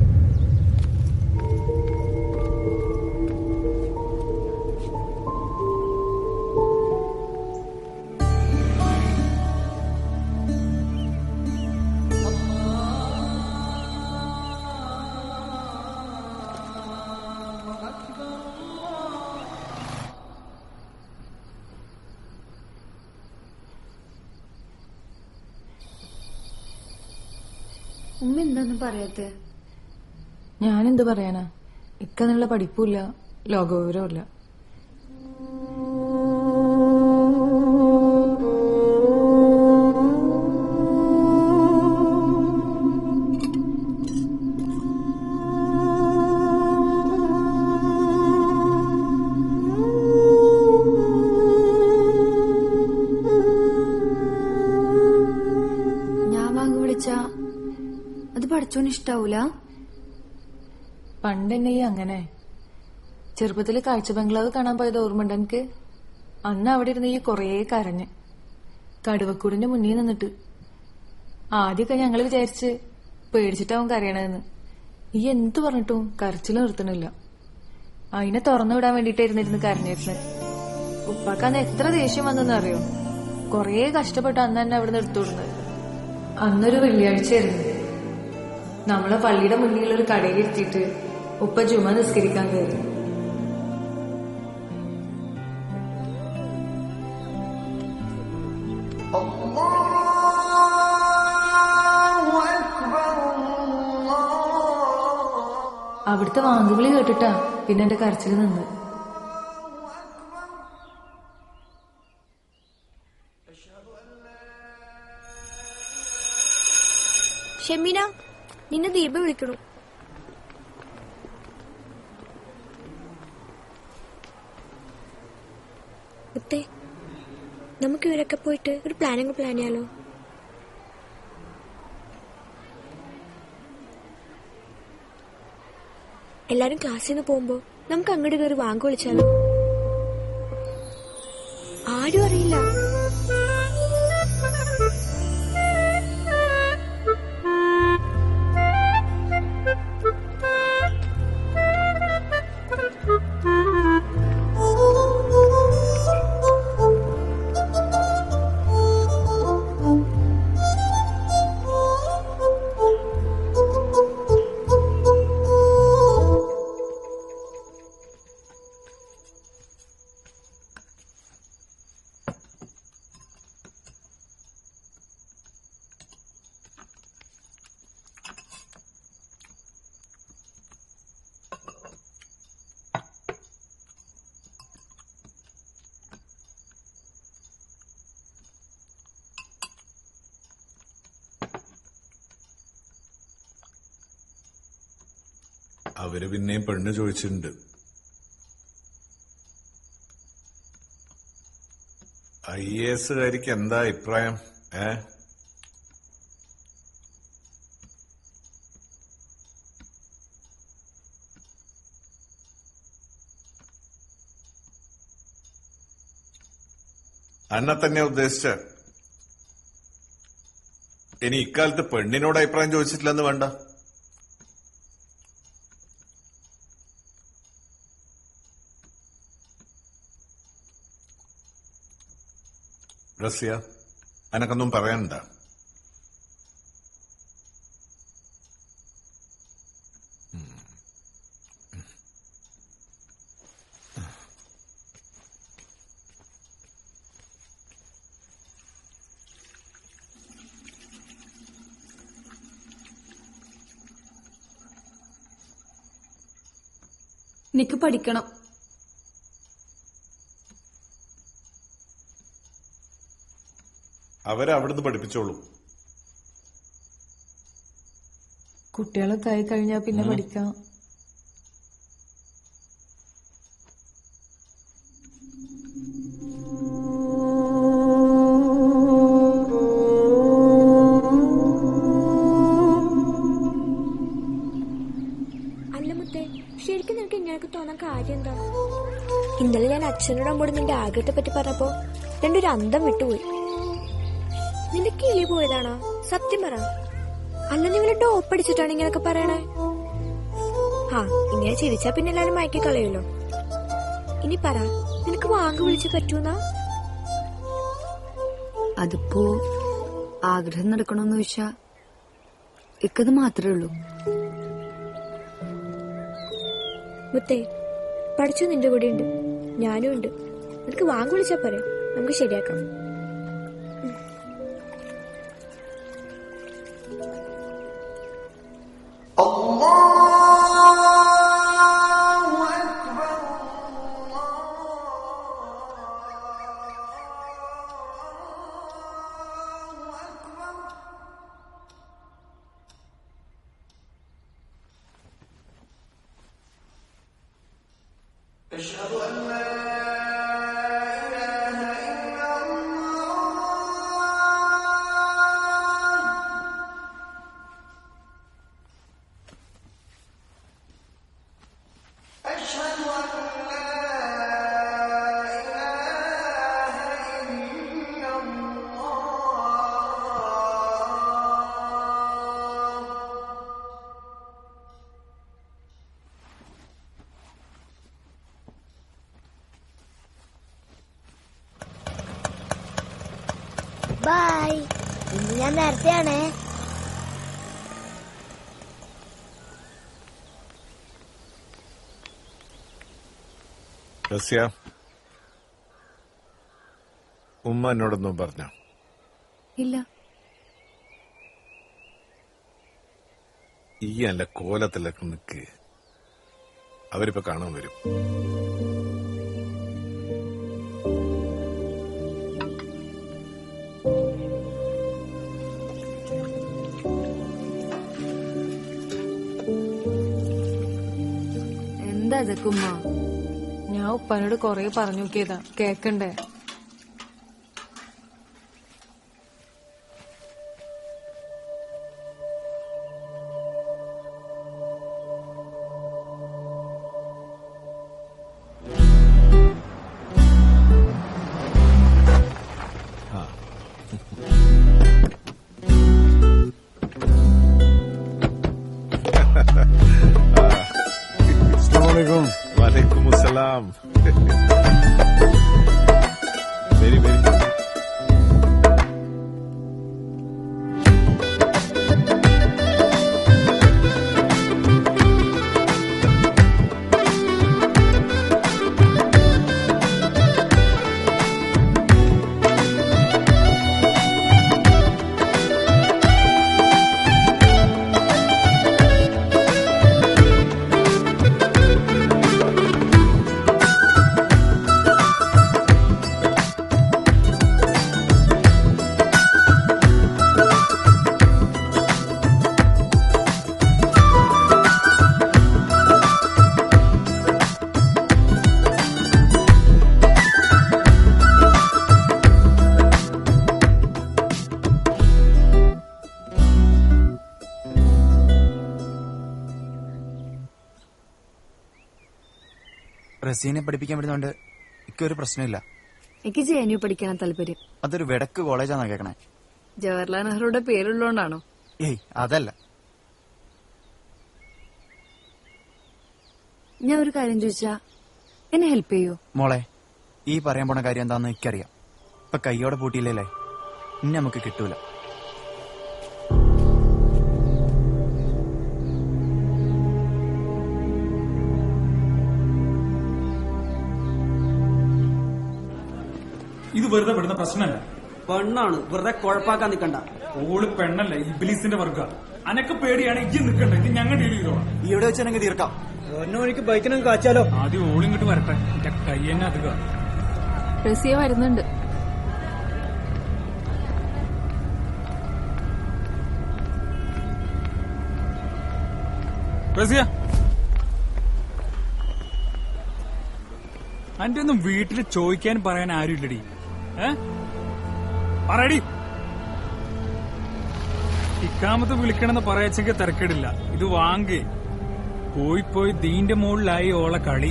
ഉമ്മ എന്താന്നും പറയാത്തെ? ഞാനെന്ത് പറയാനാ? ഇക്കന്നുള്ള പഠിപ്പൂല്ല, ലോകവിവരമില്ല. പഠിച്ചോന് ഇഷ്ടാവൂല? പണ്ടെന്നെ ഈ അങ്ങനെ ചെറുപ്പത്തില് കാഴ്ച ബംഗ്ലാവ് കാണാൻ പോയത് ഓർമ്മയുണ്ട് എനിക്ക്. അന്ന് അവിടെ ഇരുന്ന് ഈ കൊറേ കരഞ്ഞ് കടുവക്കൂടിന്റെ മുന്നിൽ നിന്നിട്ട്. ആദ്യമൊക്കെ ഞങ്ങള് വിചാരിച്ച് പേടിച്ചിട്ടാവും കരയണതെന്ന്. ഈ എന്തു പറഞ്ഞിട്ടും കരച്ചിൽ നിർത്തണില്ല. അതിനെ തുറന്നു വിടാൻ വേണ്ടിട്ടായിരുന്നിരുന്ന് കരഞ്ഞിരുന്നത്. ഉപ്പാക്കന്ന് എത്ര ദേഷ്യം വന്നെന്ന് അറിയോ? കൊറേ കഷ്ടപ്പെട്ട് അന്ന് തന്നെ അവിടെ നിന്ന് എടുത്തുവിടുന്നത്. അന്നൊരു വെള്ളിയാഴ്ചയായിരുന്നു. നമ്മളെ പള്ളിയുടെ മുന്നിലൊരു കടയിൽ ഇരുത്തിയിട്ട് ഉപ്പ ജുമ നിസ്കരിക്കാൻ കയറി. അവിടുത്തെ വാങ്കുവിളി കേട്ടിട്ടാ പിന്നെ എന്റെ കരച്ചിൽ നിന്ന്. ഷെമീന, നിന്നെ ദീപ വിളിക്കണു. മുത്തേ, നമുക്ക് ഇവരൊക്കെ പോയിട്ട് ഒരു പ്ലാൻ ചെയ്യാലോ? എല്ലാരും ക്ലാസ്സിൽ നിന്ന് പോകുമ്പോ നമുക്ക് അങ്ങോട്ട് കയറി വാങ്ങി വിളിച്ചാലോ? ആരും അറിയില്ല. അവര് പിന്നെയും പെണ്ണ് ചോദിച്ചിട്ടുണ്ട്. IAS കാരിക്ക് എന്താ അഭിപ്രായം? അന്നെ തന്നെ ഉദ്ദേശിച്ച. ഇനി ഇക്കാലത്ത് പെണ്ണിനോട് അഭിപ്രായം ചോദിച്ചിട്ടില്ലെന്ന് വേണ്ട. റസിയ, അനക്കൊന്നും പറയാനുണ്ടാ? നിക്ക് പഠിക്കണം. അവരവിടുന്ന് പഠിപ്പിച്ചോളൂ. കുട്ടികളൊക്കെ ആയി കഴിഞ്ഞാൽ പിന്നെ പഠിക്കാം. അല്ല മുത്തേ, ശരിക്കും നിനക്ക് ഇങ്ങനെയൊക്കെ തോന്നാൻ കാര്യം എന്താ? ഇന്നലെ ഞാൻ അച്ഛനോട് അമ്മോട് നിന്റെ ആഗ്രഹത്തെ പറ്റി പറഞ്ഞപ്പോ രണ്ടൊരു അന്തം വിട്ടുപോയി. നിന്റെ കിളി പോയതാണോ? സത്യം പറ. അല്ല, നിങ്ങൾ ടോപ്പടിച്ചിട്ടാണ് ഇങ്ങനെയൊക്കെ പറയണേ? ഇങ്ങനെ ചിരിച്ചാ പിന്നെ എല്ലാരും മയക്കി കളയുമല്ലോ. ഇനി പറ, നിനക്ക് വാങ്ങി വിളിച്ച് പറ്റൂന്നാ? അതിപ്പോ ആഗ്രഹം നടക്കണോന്ന് ചോദിച്ചാ ഇക്കത് മാത്രമേ ഉള്ളൂ. മുത്തേ, പഠിച്ചു നിന്റെ കൂടെ ഉണ്ട്, ഞാനും ഉണ്ട്. നിനക്ക് വാങ്ങി വിളിച്ചാ പോരെ, നമുക്ക് ശരിയാക്കാം. ബൈ. ഇന്ന് ഞാൻ നേരത്തെയാണേ. റസ്യ, ഉമ്മ എന്നോടൊന്നും പറഞ്ഞോ? ഇല്ല. ഈ അല്ല കോലത്തിലൊക്കെ നിക്ക്, അവരിപ്പോ കാണാൻ വരും. എന്താ ഇതൊക്കുമ്മ? ഞാൻ ഉപ്പാനോട് കൊറേ പറഞ്ഞു നോക്കിയതാ, കേക്കണ്ടേ? वालेकुमुस्सलाम. Very very. റസീനെ പഠിപ്പിക്കാൻ പറ്റുന്നോണ്ട് ഇക്കൊരു പ്രശ്നമില്ല. എനിക്ക് JNU പഠിക്കാനാ താല്പര്യം. അതൊരു വെടക്ക് കോളേജാന്നാ കേക്കണേ. ജവഹർലാൽ നെഹ്റുടെ പേരുള്ളോണ്ടാണോ? ഏയ് അതല്ല. ഞാൻ ഒരു കാര്യം ചോദിച്ചാ എന്നെ ഹെൽപ്പ് ചെയ്യൂ? മോളെ, ഈ പറയാൻ പോണ കാര്യം എന്താന്ന് എനിക്കറിയാം. ഇപ്പൊ കൈയോടെ പൂട്ടിയില്ലേ ഇനി നമുക്ക് കിട്ടൂല. ഇത് വെറുതെ വിടുന്ന പ്രശ്നമല്ല. പെണ്ണാണ്, വെറുതെ കുഴപ്പാക്കാൻ നിൽക്കണ്ട. ഓള് പെണ്ണല്ല, ഇബ്ലീസിന്റെ വർഗ. അനക്ക് പേടിയാണ് ഇജ്ജ് നിൽക്കണ്ട, ഇത് ഞങ്ങൾ ഡീൽ ചെയ്തോളാം. ഇവിടെ വെച്ച് ഞങ്ങൾ തീർക്കാം. ഒന്നോണിക്ക് ബൈക്കിനും കാച്ചാലോ? ആദ്യം ഓളിങ്ങോട്ട് വരട്ടെ, എന്റെ കൈ തന്നെ അധിക. റസിയ വരുന്നുണ്ട്. റസിയ, അന്റെ ഒന്നും വീട്ടിൽ ചോദിക്കാൻ പറയാൻ ആരുമില്ലടി. പറയടി. ഇക്കാമത്ത് വിളിക്കണമെന്ന് പറയാച്ചെങ്കിൽ തിരക്കേടില്ല. ഇത് വാങ്ങേ പോയി ദീന്റെ മുകളിലായി ഓളെ കളി.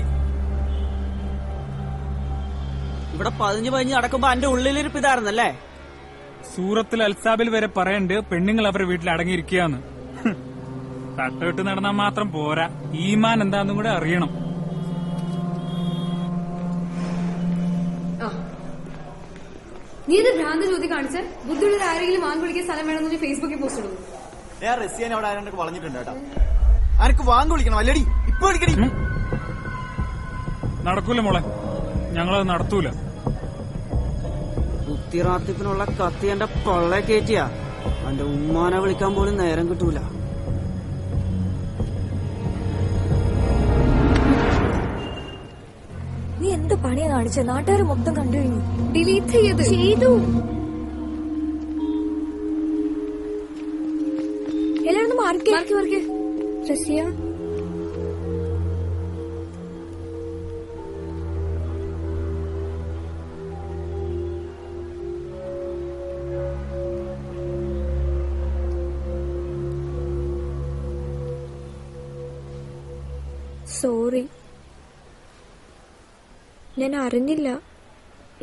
ഇവിടെ 15 നടക്കുമ്പോ അന്റെ ഉള്ളിലിരിപ്പ് ഇതായിരുന്നല്ലേ? സൂറത്തിൽ അൽസാബിൽ വരെ പറയണ്ട് പെണ്ണുങ്ങൾ അവരുടെ വീട്ടിൽ അടങ്ങിയിരിക്കുകയെന്ന്. തട്ടോട്ട് നടന്നാൽ മാത്രം പോരാ, ഈമാൻ എന്താന്നും കൂടെ അറിയണം. നീ ഇത് ഭ്രാന്ത ചോദ്യം കാണിച്ച് ബുദ്ധിയുള്ള ആരെങ്കിലും വാങ്ങി വിളിക്കാൻ സ്ഥലം വേണമെന്ന് ഫേസ്ബുക്കിൽ പോസ്റ്റ് ഇടുന്നു. ഞാൻ റസിയാൻ അവിടെ ആരണ്ടൊക്കെ വളഞ്ഞിട്ടുണ്ട് കേട്ടോ. അനക്ക് വാങ്ങി വിളിക്കണം അല്ലടി, ഇപ്പൊ വിളിക്കടി. നടക്കൂല മോളെ, ഞങ്ങളത് നടത്തൂല. കുത്തിറാത്തിപ്പിനുള്ള കത്തി എന്റെ പള്ളെ കയറ്റിയാ എന്റെ ഉമ്മാനെ വിളിക്കാൻ പോലും നേരം കിട്ടൂല. നീ എന്ത് പണിയാ കാണിച്ചത്? നാട്ടുകാർ മൊത്തം കണ്ടു കഴിഞ്ഞു. ഡിലീറ്റ് ചെയ്തു. എല്ലാവരും മാർക്ക്. റസിയ, സോറി, ഞാൻ അറിഞ്ഞില്ല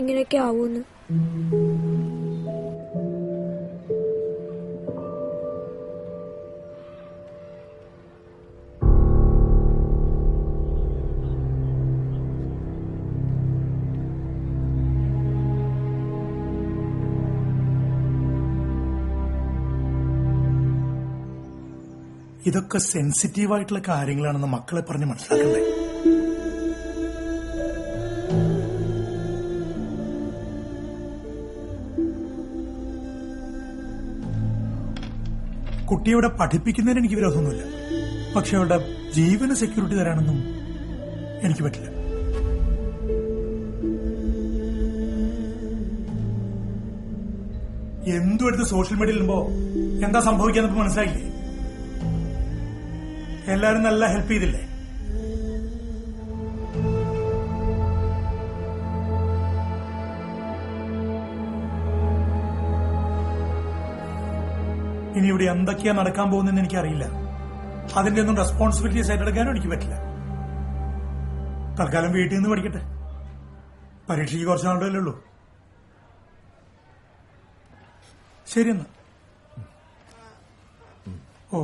ഇങ്ങനെയൊക്കെ ആവൂന്ന്. ഇതൊക്കെ സെൻസിറ്റീവായിട്ടുള്ള കാര്യങ്ങളാണെന്ന് മക്കളെ പറഞ്ഞ് മനസ്സിലാക്കണ്ടേ? കുട്ടിയുടെ പഠിപ്പിക്കുന്നതിന് എനിക്ക് വിരോധമൊന്നുമില്ല. പക്ഷെ അവളുടെ ജീവന് സെക്യൂരിറ്റി തരാനൊന്നും എനിക്ക് പറ്റില്ല. എന്തും എടുത്ത് സോഷ്യൽ മീഡിയയിൽ ഇടുമ്പോ എന്താ സംഭവിക്കാന്ന് മനസ്സിലായില്ലേ? എല്ലാരും നല്ല ഹെൽപ്പ് ചെയ്തില്ലേ? ഇനി ഇവിടെ എന്തൊക്കെയാ നടക്കാൻ പോകുന്നതെന്ന് എനിക്കറിയില്ല. അതിന്റെ ഒന്നും റെസ്പോൺസിബിലിറ്റീസ് ഏറ്റെടുക്കാനും എനിക്ക് പറ്റില്ല. തൽക്കാലം വീട്ടിൽ നിന്ന് പഠിക്കട്ടെ. പരീക്ഷയ്ക്ക് കുറച്ച് നാളുകളല്ലേ ഉള്ളൂ. ശരിയെന്നാ. ഓ,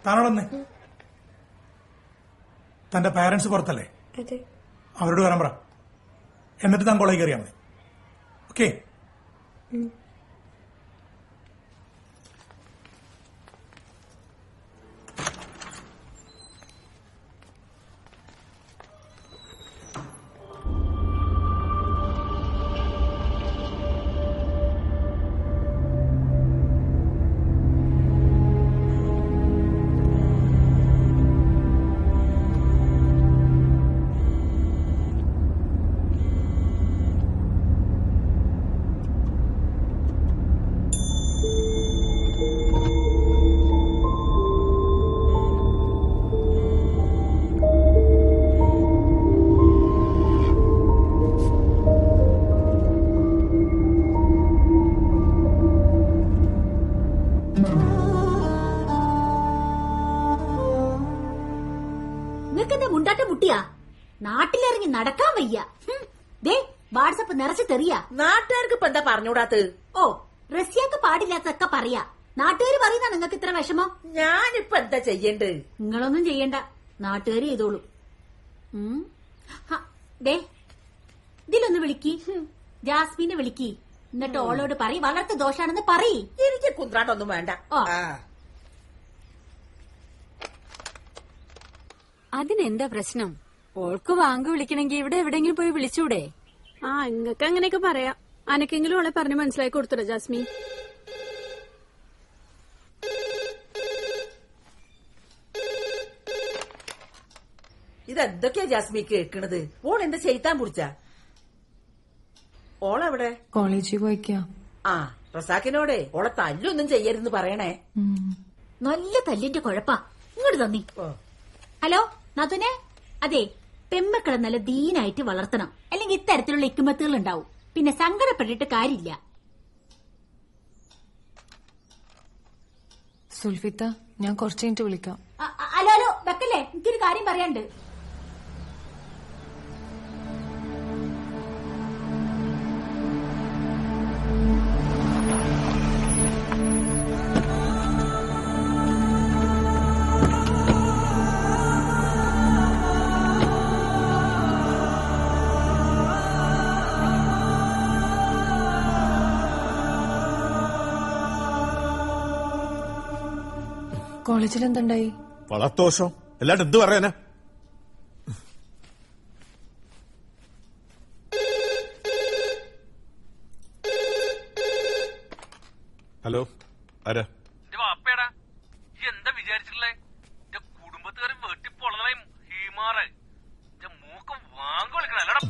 താനോടൊന്നേ. തന്റെ പാരന്റ്സ് പുറത്തല്ലേ? അവരോട് വരാൻ പറ. എന്നിട്ട് താൻ കോളേജ് കയറിയാൽ മതി. ഓക്കെ? നാട്ടിലിറങ്ങി നടക്കാൻ വയ്യ. വാട്സപ്പ് നിറച്ച് തെറിയാ. നാട്ടുകാർക്ക് ഇപ്പൊ എന്താ പറഞ്ഞൂടാത്ത്? ഓ, റഷ്യക്ക് പാടില്ലാത്തൊക്കെ പറയാ. നാട്ടുകാർ പറയുന്ന നിങ്ങൾക്ക് ഇത്ര വിഷമം. ഞാനിപ്പോ എന്താ ചെയ്യണ്ട്? നിങ്ങളൊന്നും ചെയ്യണ്ട, നാട്ടുകാർ ചെയ്തോളൂ. ഇതിലൊന്ന് വിളിക്കി, ജാസ്മിനെ വിളിക്കി. എന്നിട്ട് ഓളോട് പറയും വളർത്ത് ദോഷാണെന്ന് പറയ്. എനിക്ക് കുന്ത്രാണ്ടൊന്നും വേണ്ട. അതിനെന്താ പ്രശ്നം? ഓൾക്ക് വാങ്ക് വിളിക്കണമെങ്കിൽ ഇവിടെ എവിടെയെങ്കിലും പോയി വിളിച്ചൂടെ? ഇങ്ങക്ക് അങ്ങനെയൊക്കെ പറയാം. അനക്കെങ്കിലും അവളെ പറഞ്ഞ് മനസ്സിലാക്കി കൊടുത്തോ ജാസ്മി? ഇതെന്തൊക്കെയാ ജാസ്മി കേൾക്കണത്? ഓൾ എന്താ ചെയ്താൻ പിടിച്ച? ഓളെവിടെ? കോളേജിൽ പോയിക്കാ. റസാക്കിനോടെ ഓളെ തല്ലൊന്നും ചെയ്യരുന്ന് പറയണേ. നല്ല തല്ലിന്റെ കുഴപ്പാ. ഇങ്ങോട്ട് തന്നി. ഹലോ നതുനെ, അതെ, പെമ്മക്കളെ നല്ല ദീനായിട്ട് വളർത്തണം. അല്ലെങ്കിൽ ഇത്തരത്തിലുള്ള ഇക്കുമത്തുകൾ ഉണ്ടാവും. പിന്നെ സങ്കടപ്പെട്ടിട്ട് കാര്യമില്ല. സുൽഫിത്ത, ഞാൻ കുറച്ച് കഴിഞ്ഞിട്ട് വിളിക്കാം. ഹലോ ഹലോ, വെക്കല്ലേ, എനിക്കൊരു കാര്യം പറയാണ്ട്. കോളേജിൽ എന്തുണ്ടായി? വളർത്തോഷം അല്ലാണ്ട് എന്ത് പറയാനാ? ഹലോ, ആരാ? വാപ്പേടാ, എന്താ വിചാരിച്ചിട്ടുള്ളേ? കുടുംബത്തുകാരും വെട്ടിപ്പൊളതായും ഹീമാറ് മൂക്കം വാങ്ങ വിളിക്കണ അല്ലടാ.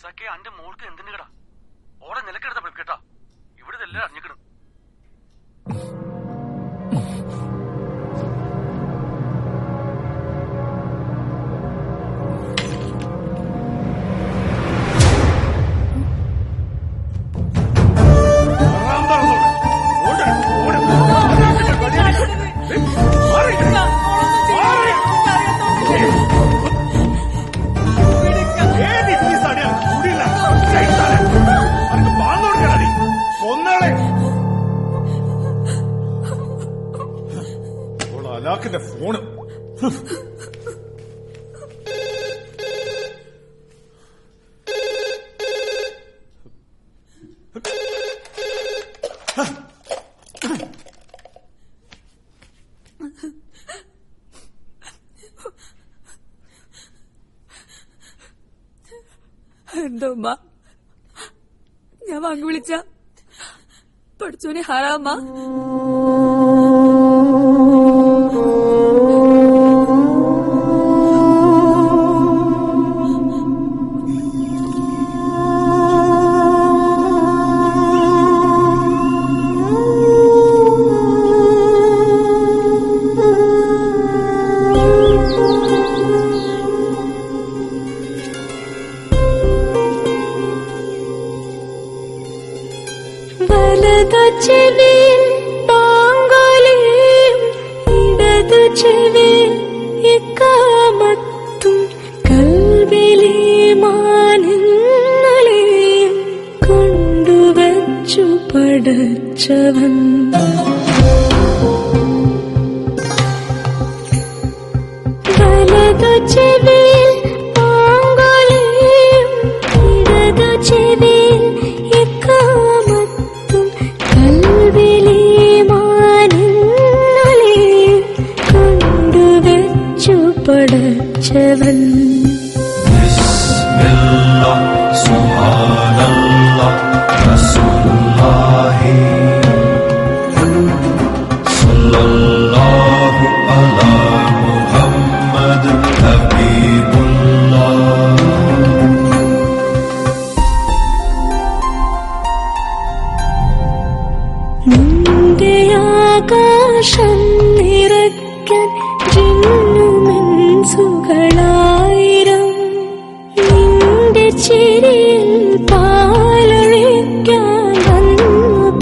സഖേ, അന്റെ മോൾക്ക് എന്തിന് കടാ? ഓടെ നിലക്കെടുത്ത കേട്ടാ, ഇവിടെ ഇതെല്ലാം അറിഞ്ഞിക്കണം. അലാഖിന്റെ ഫോണ് എന്താ ഉമ്മ? ഞാൻ വാങ്ങി വിളിച്ച പഠിച്ചോനെ ഹറാമ? ചെവിയിൽ പാങ്കാലിയും ഇടതു ചെവിയിൽ ഇക്കാമത്തും കൽബിലെ മാനങ്ങളെയും കൊണ്ടുവച്ചു പടച്ചവൻ. വലതു ചെവിയിൽ പാങ്കാലിയും ഇടതു ചെവിയിൽ ഇക്കാമത്തും കൽബിലെ മാനങ്ങളെയും കൊണ്ടുവച്ചു പടച്ചവൻ. നിന്റെ ആകാശം നിറയ്ക്കാൻ ജിന്നുമെൻസുകളായിരം, നിന്റെ ചിരിയിൽ പാലൊഴിക്കാൻ വന്നു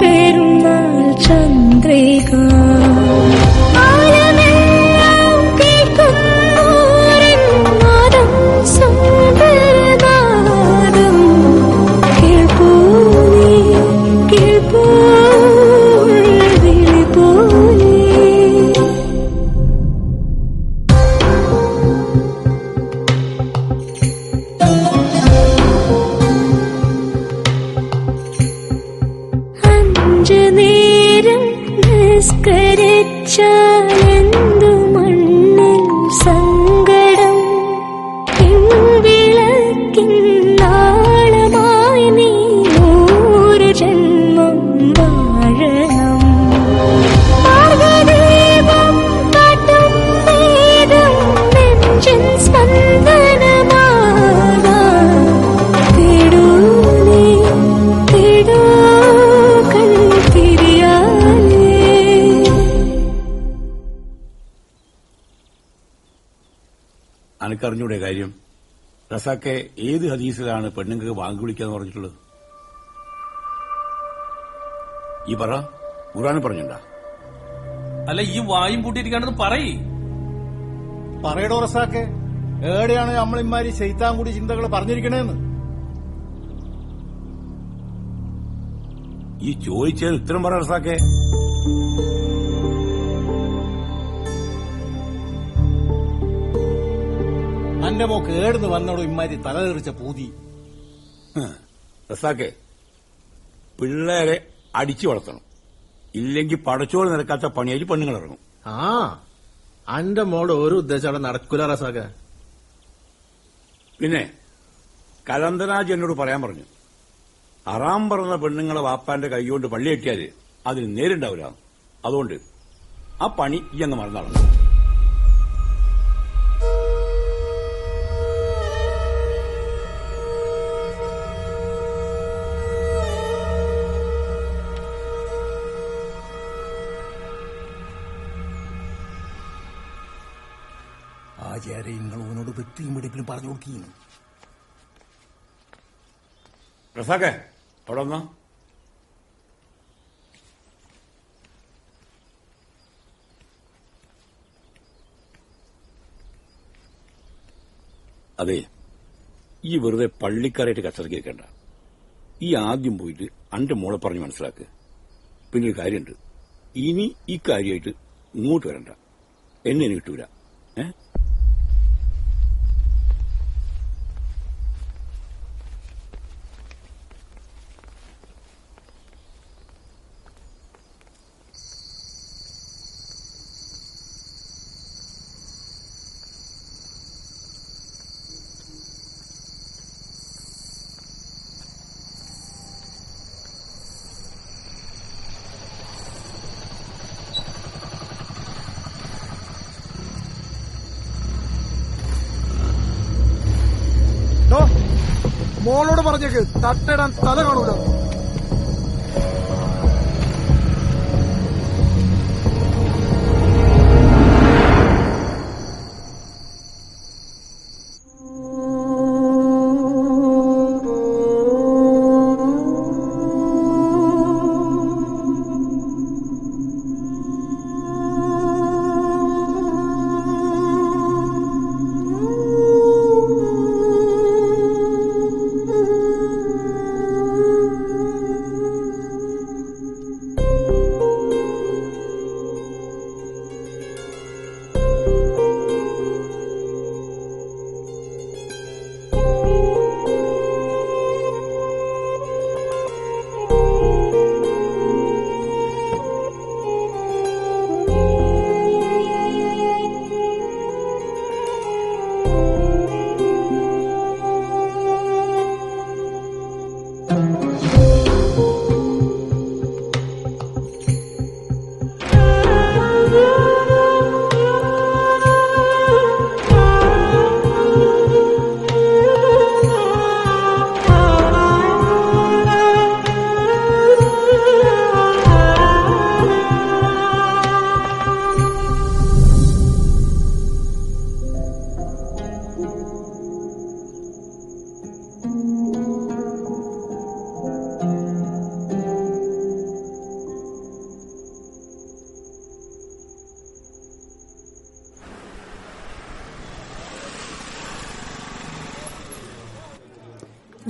പെരുന്നാൾ ചന്ദ്രിക. ആലമെല്ലാം കേൾക്കുന്നോരൻ നാദം, സുന്ദരനാദം. കേൾപ്പൂ നീ, കേൾപ്പൂ വിളി പോലെ. അഞ്ചു നേരം നിസ്കരിച്ചാലെന്തു മണ്ണിൽ സങ്കടം. പിൻവിളക്കിൻ നാളമായി നീ 100 ജന്മം വാഴണം. മാർഗ്ഗദീപം കാട്ടും വേദം നെഞ്ചിൻ സ്പന്ദനമാകാൻ. തേടൂ നീ, തേടൂ കൺതിരിയാലേ. അനക്കറിഞ്ഞൂടെ കാര്യം? റസാക്കെ ഏത് ഹദീസിലാണ് പെണ്ണുങ്ങൾക്ക് വാങ്ങി വിളിക്കാന്ന് പറഞ്ഞിട്ടുള്ളത്? ഈ പറ, ഖുർആനിൽ പറഞ്ഞിട്ടുണ്ടാ? അല്ല, ഈ വായും പൂട്ടിയിരിക്കാണെന്ന് പറയേ. പറയടോ റസാക്കെ, ഏടെയാണ് നമ്മൾ ഇമാരി ശൈത്താൻ കൂടി ചിന്തകൾ പറഞ്ഞിരിക്കണേന്ന്? ഈ ചോദിച്ചതിന് ഉത്തരം പറ റസാക്കെ. അന്റെ മോക്ക് ഏടുന്ന് വന്നോടോ ഇമാരി തലതെറിച്ച പൂതി? റസാക്കെ, പിള്ളേരെ അടിച്ചു വളർത്തണം, ഇല്ലെങ്കിൽ പടച്ചോട് നിരക്കാത്ത പണിയായി പെണ്ണുങ്ങൾ ഇറങ്ങും. ആ അന്റെ മോള് ഒരു ഉദ്ദേശം അവിടെ നടക്കൂല റസാക്കെ. പിന്നെ കലന്തരാജ് എന്നോട് പറയാൻ പറഞ്ഞു, അറാം പറഞ്ഞ പെണ്ണുങ്ങളെ വാപ്പാന്റെ കൈകൊണ്ട് പള്ളി കെട്ടിയാല് അതിന് നേരുണ്ടാവില്ല. അതുകൊണ്ട് ആ പണി ഈ അങ്ങ് മറന്നാണ്. ആചാര്യ നിങ്ങൾ ഓനോട് വ്യക്തിയും വെടിപ്പിലും പറഞ്ഞു കൊടുക്കുകയും. റസാക്കെ, അവിടെ വന്നാ. അതെ, ഈ വെറുതെ പള്ളിക്കാരായിട്ട് കച്ചറക്കിരിക്കണ്ട. ഈ ആദ്യം പോയിട്ട് അന്റെ മോളെ പറഞ്ഞ് മനസ്സിലാക്കുക. പിന്നെ ഒരു കാര്യമുണ്ട്, ഇനി ഈ കാര്യമായിട്ട് ഇങ്ങോട്ട് വരണ്ട, എന്നെ കിട്ടൂല. മോളോട് പറഞ്ഞേക്ക് തട്ടിടാൻ തല കാണൂല.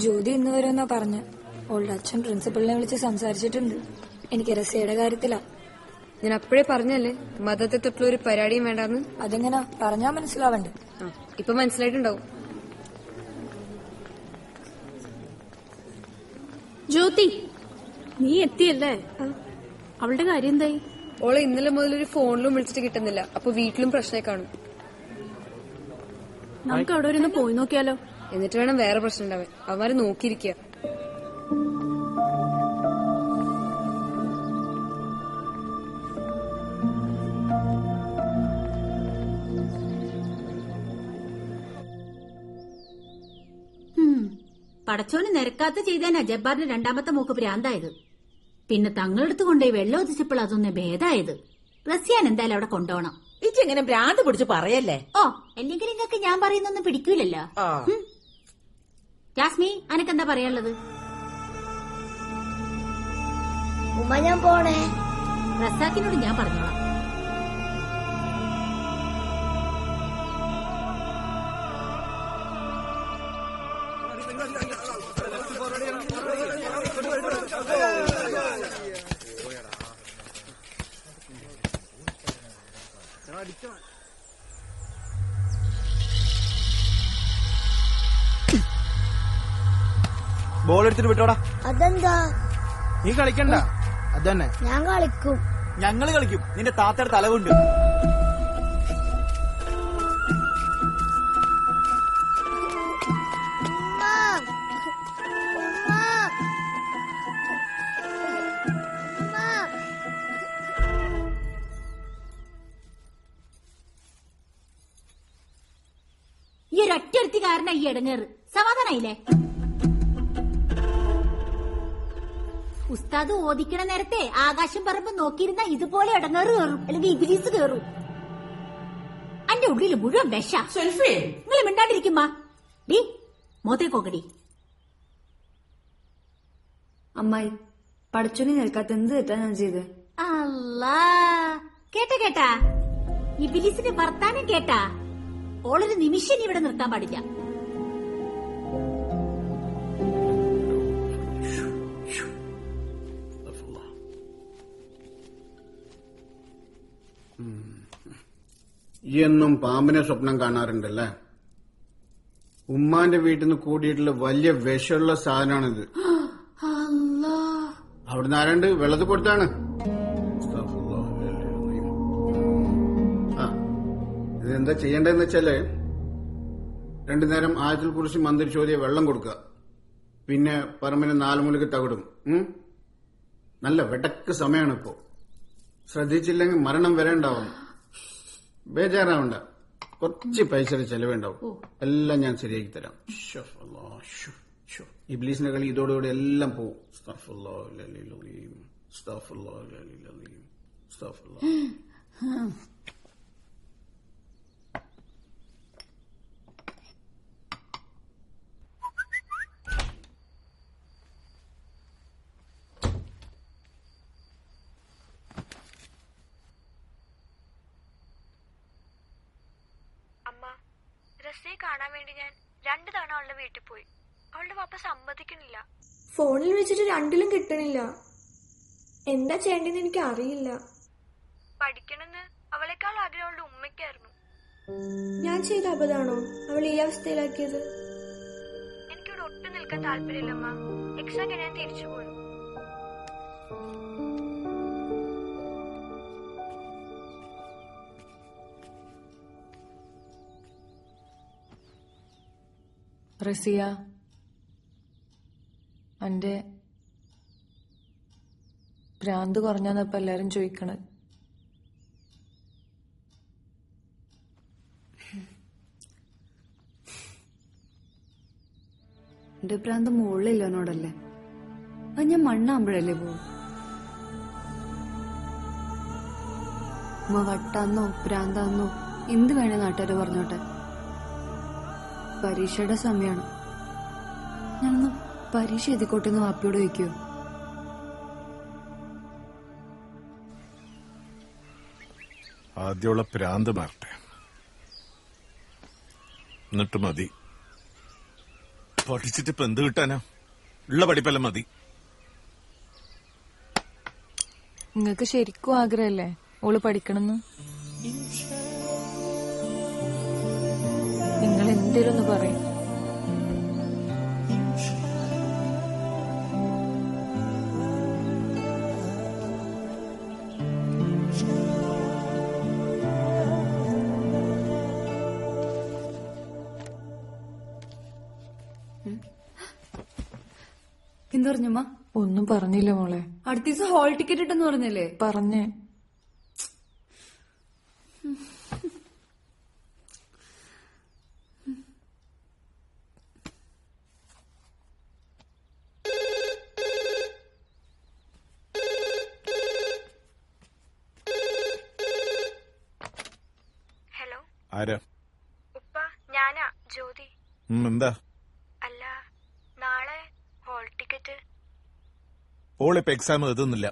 ജ്യോതി ഇന്ന് വരുമെന്നാ പറഞ്ഞ. ഓളുടെ അച്ഛൻ പ്രിൻസിപ്പളിനെ വിളിച്ച് സംസാരിച്ചിട്ടുണ്ട്. എനിക്ക് രസയുടെ കാര്യത്തിലാ. ഞാൻ അപ്പോഴേ പറഞ്ഞല്ലേ മതത്തെ തൊട്ടുള്ള ഒരു പരിപാടിയും വേണ്ടാന്ന്. അതെങ്ങനെ പറഞ്ഞാ മനസ്സിലാവണ്ടേ? ഇപ്പൊ മനസ്സിലായിട്ടുണ്ടാവും. ജ്യോതി, നീ എത്തിയല്ലേ? അവളുടെ കാര്യം എന്തായി? ഓളെ ഇന്നലെ മുതൽ ഒരു ഫോണിലും വിളിച്ചിട്ട് കിട്ടുന്നില്ല. അപ്പൊ വീട്ടിലും പ്രശ്നമായി കാണും. നമുക്ക് അവിടെ ഒരു പോയി നോക്കിയാലോ? എന്നിട്ട് വേണം വേറെ പ്രശ്നം ഉണ്ടാവാൻ. അവന്മാര് നോക്കിയിരിക്കുക. പടച്ചോന് നിരക്കാത്ത ചെയ്താനാ ജബ്ബാറിന്റെ രണ്ടാമത്തെ മൂക്ക് ഭ്രാന്തായത്. പിന്നെ തങ്ങളെടുത്ത് കൊണ്ടുപോയി വെള്ളം ഒതിച്ചപ്പോൾ അതൊന്ന് ഭേദായത്. റസിയാൻ എന്തായാലും അവിടെ കൊണ്ടുപോകണം. ഇച്ചെങ്ങനെ ഭ്രാന്ത് പിടിച്ച് പറയല്ലേ? ഓ, അല്ലെങ്കിൽ നിങ്ങൾക്ക് ഞാൻ പറയുന്നൊന്നും പിടിക്കൂലല്ലോ. ജാസ്മി, അനക്കെന്താ പറയാനുള്ളത്? ഉമ്മ ഞാൻ പോണേ. റസാക്കിനോട് ഞാൻ പറഞ്ഞോളാം. ബോൾ എടുത്തിട്ട് വിട്ടോടാ. അതെന്താ? നീ കളിക്കണ്ട. അതന്നെ ഞാൻ കളിക്കും. ഞങ്ങള് കളിക്കും. നിന്റെ താത്തയുടെ തലവുണ്ട്. ഈ ഒരൊറ്റ കാരണം ഈ ഇടങ്ങേറ്. സമാധാനായില്ലേ? ഉസ്താദ് ഓദിക്കണ നേരത്തെ ആകാശം പറമ്പ് നോക്കിയിരുന്ന ഇതുപോലെ ഇടങ്ങേറ് കയറും, അല്ലെങ്കിൽ ഇബിലീസ് കയറും. അന്റെ ഉള്ളിൽ മുഴുവൻ വിഷ. നിങ്ങൾ മിണ്ടാണ്ടിരിക്കുമ്മാ. ഡി മോത്തേക്കോക്കടി. അമ്മായി, പടച്ചോനി നിൽക്കാത്ത എന്ത് തെറ്റാ ഞാൻ ചെയ്ത്? അല്ലാ, കേട്ടാ ഇബിലീസിന്റെ വർത്താനം കേട്ടാ? ഓളൊരു നിമിഷം ഇവിടെ നിർത്താൻ പാടില്ല. ഈ എന്നും പാമ്പിനെ സ്വപ്നം കാണാറുണ്ടല്ലേ? ഉമ്മാന്റെ വീട്ടിൽ നിന്ന് കൂടിയിട്ടുള്ള വലിയ വിഷമുള്ള സാധനമാണിത്. അവിടുന്ന് ആരാണ്ട് വെള്ളത്തിൽ കൊടുത്താണ്. ഇതെന്താ ചെയ്യേണ്ടതെന്ന് വെച്ചാല് 2 നേരം ആയത്തിൽ കുറിച്ച് മന്ത്രിച്ചോദിയ വെള്ളം കൊടുക്കുക. പിന്നെ പറമ്പിന് 4 മൂലക്ക് തകിടും. നല്ല വെടക്ക് സമയമാണ് ഇപ്പോ. ശ്രദ്ധിച്ചില്ലെങ്കിൽ മരണം വരെ ഉണ്ടാവും. ബേജാറാവണ്ട. കുറച്ച് പൈസയുടെ ചെലവുണ്ടാവും. എല്ലാം ഞാൻ ശരിയാക്കി തരാം. ഇബ്ലീസിന്റെ കളി ഇതോടുകൂടി എല്ലാം പോവും. അസ്തഗ്ഫിറുല്ലാഹൽ അലിയ്യുൽ അലീം, അസ്തഗ്ഫിറുല്ലാഹൽ അലിയ്യുൽ അലീം, അസ്തഗ്ഫിറുല്ലാഹ്. റസയെ കാണാൻ വേണ്ടി ഞാൻ 2 തവണ അവളുടെ വീട്ടിൽ പോയി. അവളുടെ പാപ്പ സമ്മതിക്കണില്ല. ഫോണിൽ വിളിച്ചിട്ട് 2ലും കിട്ടണില്ല. എന്താ ചെയ്യേണ്ടതെന്ന് എനിക്ക് അറിയില്ല. പഠിക്കണമെന്ന് അവളെക്കാൾ ആഗ്രഹം അവളുടെ ഉമ്മയ്ക്കായിരുന്നു. ഞാൻ ചെയ്ത അബദ്ധമാണോ അവൾ ഈ അവസ്ഥയിലാക്കിയത്? എനിക്കിവിടെ ഒട്ടും നിൽക്കാൻ താല്പര്യമില്ലമ്മ. എക്സാം കഴിഞ്ഞാൽ തിരിച്ചു പോയി. റസിയ, അന്റെ ഭ്രാന്ത് കുറഞ്ഞാന്ന് ഇപ്പൊ എല്ലാരും ചോദിക്കണത്. എന്റെ ഭ്രാന്ത് മുകളിലില്ല എന്നോടല്ലേ? അത് ഞാൻ മണ്ണാകുമ്പോഴല്ലേ പോവും. ഉമ്മ വട്ടാന്നോ ഭ്രാന്താന്നോ എന്ത് വേണേ നാട്ടുകാരെ പറഞ്ഞോട്ടെ. പരീക്ഷയുടെ സമയമാണ്. ഞാനൊന്ന് പരീക്ഷ എഴുതിക്കോട്ടെ എന്ന് വാപ്പിയോട് ചോദിക്കോ? ആദ്യമുള്ള പ്രാന്ത് മാറട്ടെ, എന്നിട്ട് മതി. പഠിച്ചിട്ട് ഇപ്പൊ എന്ത് കിട്ടാനാ? ഉള്ള പഠിപ്പെല്ലാം മതി. നിങ്ങക്ക് ശരിക്കും ആഗ്രഹല്ലേ ഓള് പഠിക്കണമെന്ന്? നിങ്ങൾ എന്തേലും ഒന്ന് പറയും. എന്ത് പറഞ്ഞമ്മ? ഒന്നും പറഞ്ഞില്ല മോളെ. അടുത്ത ദിവസം ഹോൾ ടിക്കറ്റ് ഇട്ടെന്ന് പറഞ്ഞല്ലേ? പറഞ്ഞേ. ഹലോ ആരാ? ഉപ്പ, ഞാനാ ജ്യോതി. എന്താ? അല്ല, നാളെ ഹോൾ ടിക്കറ്റ്. ഓളിപ്പോ എക്സാം എഴുതുന്നില്ല.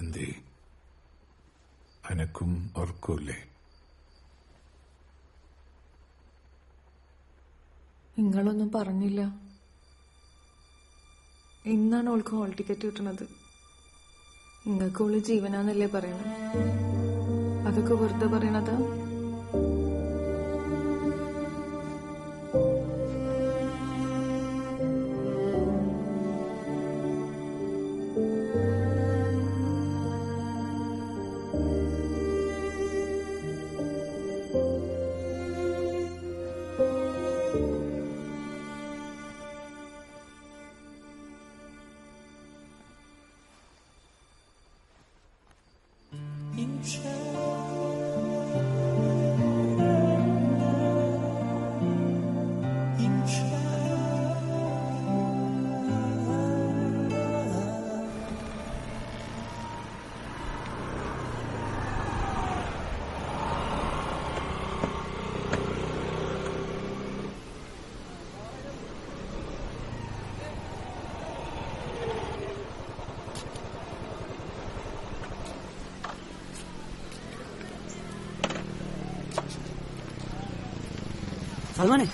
എന്തേ അനക്കും ഓർക്കൂല്ലേ? നിങ്ങളൊന്നും പറഞ്ഞില്ല. ഇന്നാണ് ഓൾക്ക് ഹോൾ ടിക്കറ്റ് കിട്ടണത്. നിങ്ങൾക്ക് ഓള് ജീവനാന്നല്ലേ പറയണത്? അതൊക്കെ വെറുതെ പറയണതാ? സൽമാനെ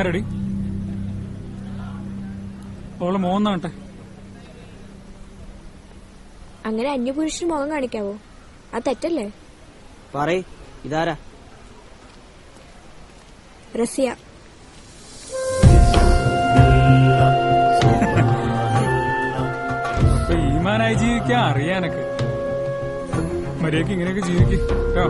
റെഡി ഓള് മോന്നാട്ടെ. അങ്ങനെ അന്യപുരുഷന് മുഖം കാണിക്കാവോ? അത് തെറ്റല്ലേ? പറയ്, ഇതാരാ? റസിയ. ഈമാനായി ജീവിക്കാൻ അറിയാനൊക്കെ മര്യാദക്ക് ഇങ്ങനെയൊക്കെ ജീവിക്കോ.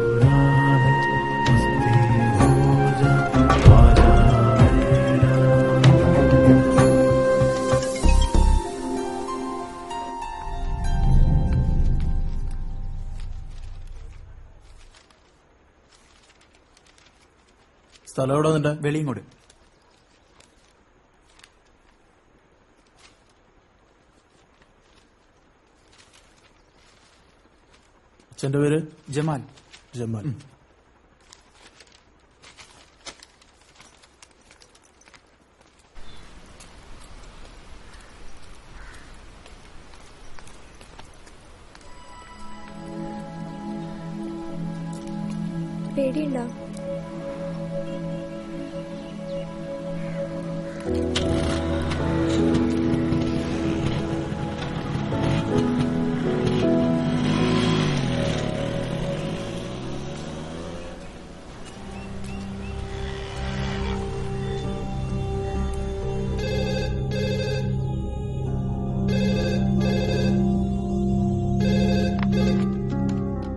സ്ഥലം എവിടെ നിന്റെ? വെളിയങ്കോട്. അച്ഛന്റെ പേര്? ജമാൽ. ജമാൽ. പേടിയുണ്ടോ?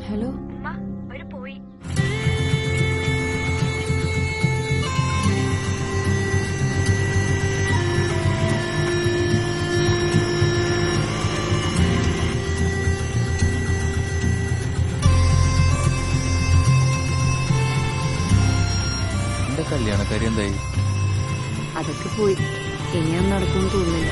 ഹലോ. അവര് പോയി. എന്റെ കല്യാണക്കാരി എന്തായി? അതൊക്കെ പോയി. ഇനിയൊന്നും നടക്കുമെന്ന് തോന്നുന്നില്ല.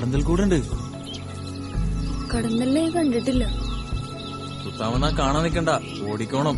കടന്തൽ കൂടുണ്ട്. കടന്നല്ലേ കണ്ടിട്ടില്ല. സുത്താമെന്നാ കാണാൻ നിക്കണ്ട, ഓടിക്കോണം.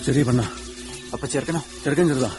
ചെറിയ പെണ്ണ. അപ്പൊ ചെറുക്കനോ? ചെറുക്കൻ ചെറുതാ.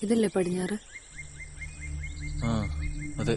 ഇതല്ലേ പടിഞ്ഞാറ്? ആ അതെ.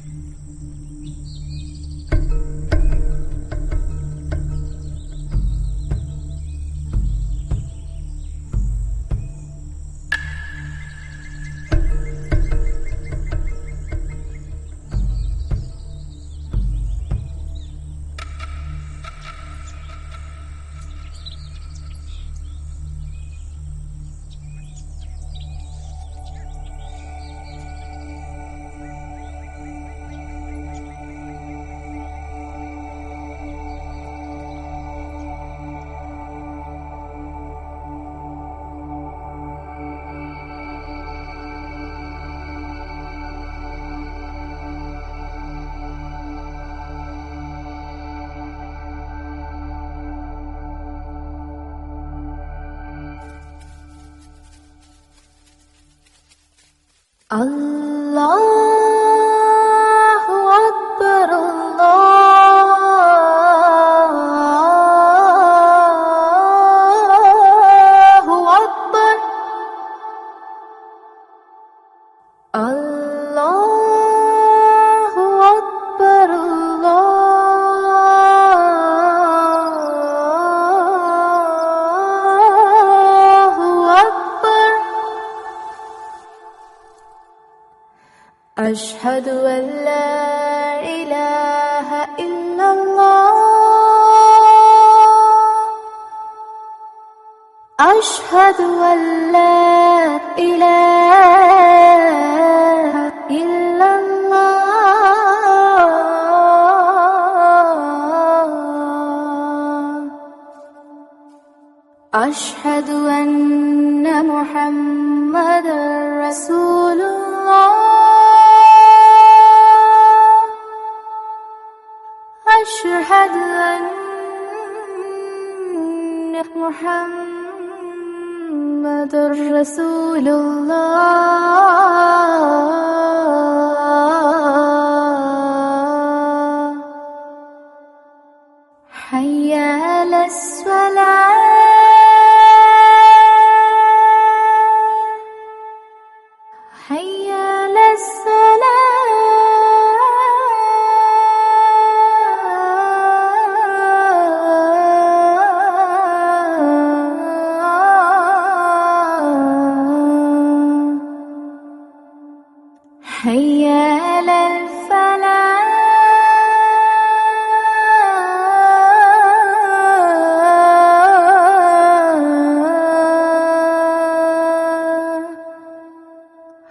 അല്ലാഹു അക്ബർ അല്ലാഹു അക്ബർ അല്ലാഹു അക്ബർ അല്ലാഹു അക്ബർ أشهد أن لا إله إلا الله أشهد أن لا إله إلا الله أشهد أن محمدا رسول الله أشهد أن محمدا رسول الله حي على الصلاة حي على الصلاة حي على الفلاح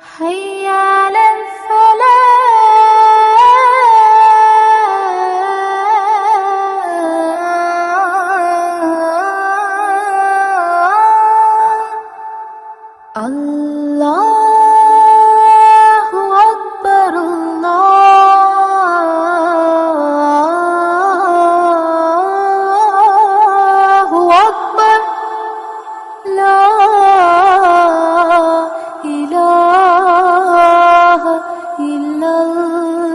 حي على الفلاح الله أكبر الله أكبر لا إله إلا الله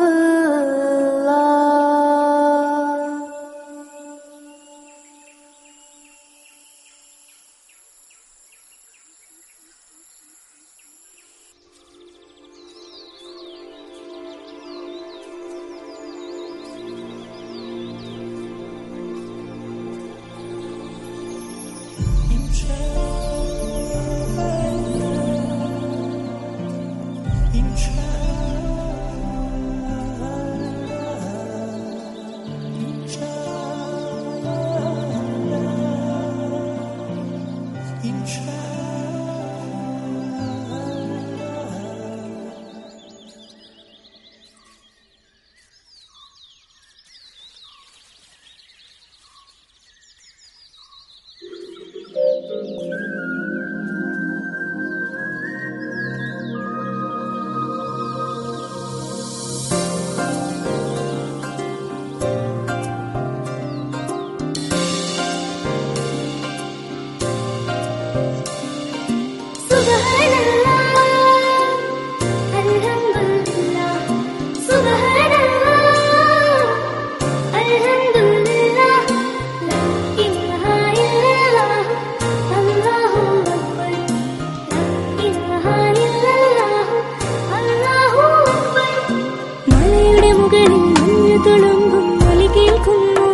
മലയുടെ മുകളിൽ മഞ്ഞു തുളുമ്പും ഒലി കേൾക്കുന്നു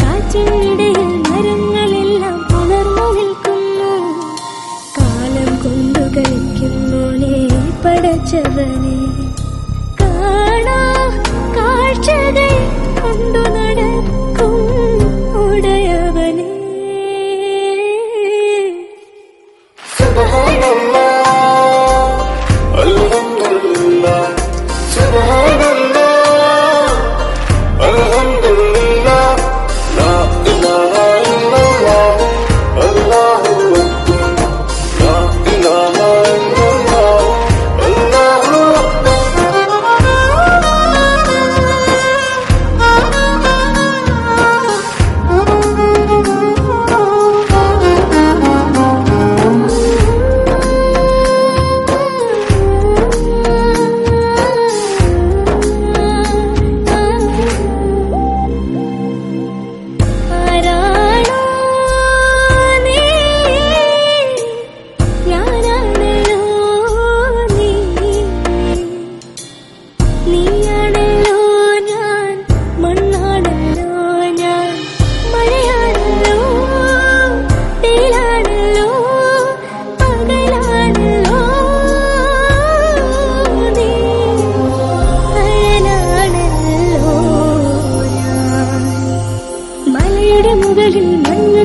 കാറ്റിനിടയിൽ മരങ്ങളെല്ലാം പുണർന്നു നിൽക്കുന്നു കാലം കൊണ്ടു കളിക്കുന്നോനെ പടച്ചവനെ കാണാ കാഴ്ചകൾ കൊണ്ടു നടക്കും ഉടയവനെ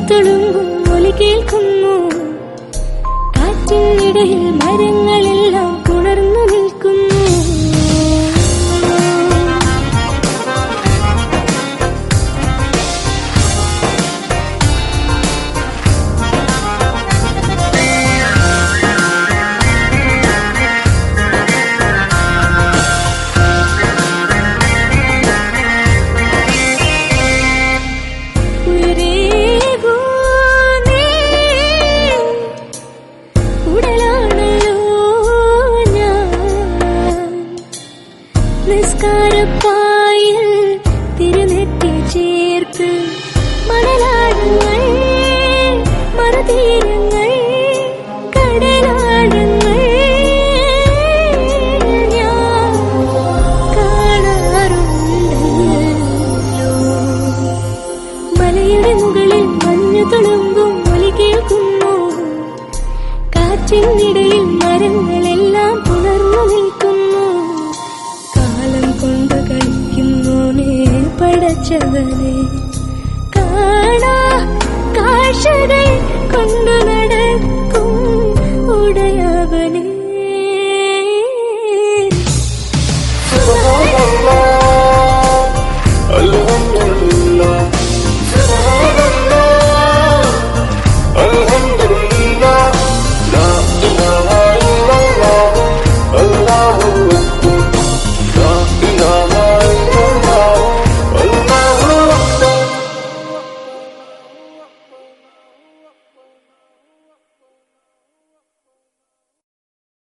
തുളുമ്പും ഒലി കേൾക്കുന്നു കാറ്റിനിടയിൽ മരങ്ങളെല്ലാം പുണർന്നു നിൽക്കുന്നു തുളുമ്പും ഒലി കേൾക്കുന്നു. കാറ്റിനിടയിൽ മരങ്ങളെല്ലാം പുണർന്നു നിൽക്കുന്നു. കാലം കൊണ്ട് കളിക്കുന്നോനെ പടച്ചവനെ കാണാ കാഴ്ചകൾ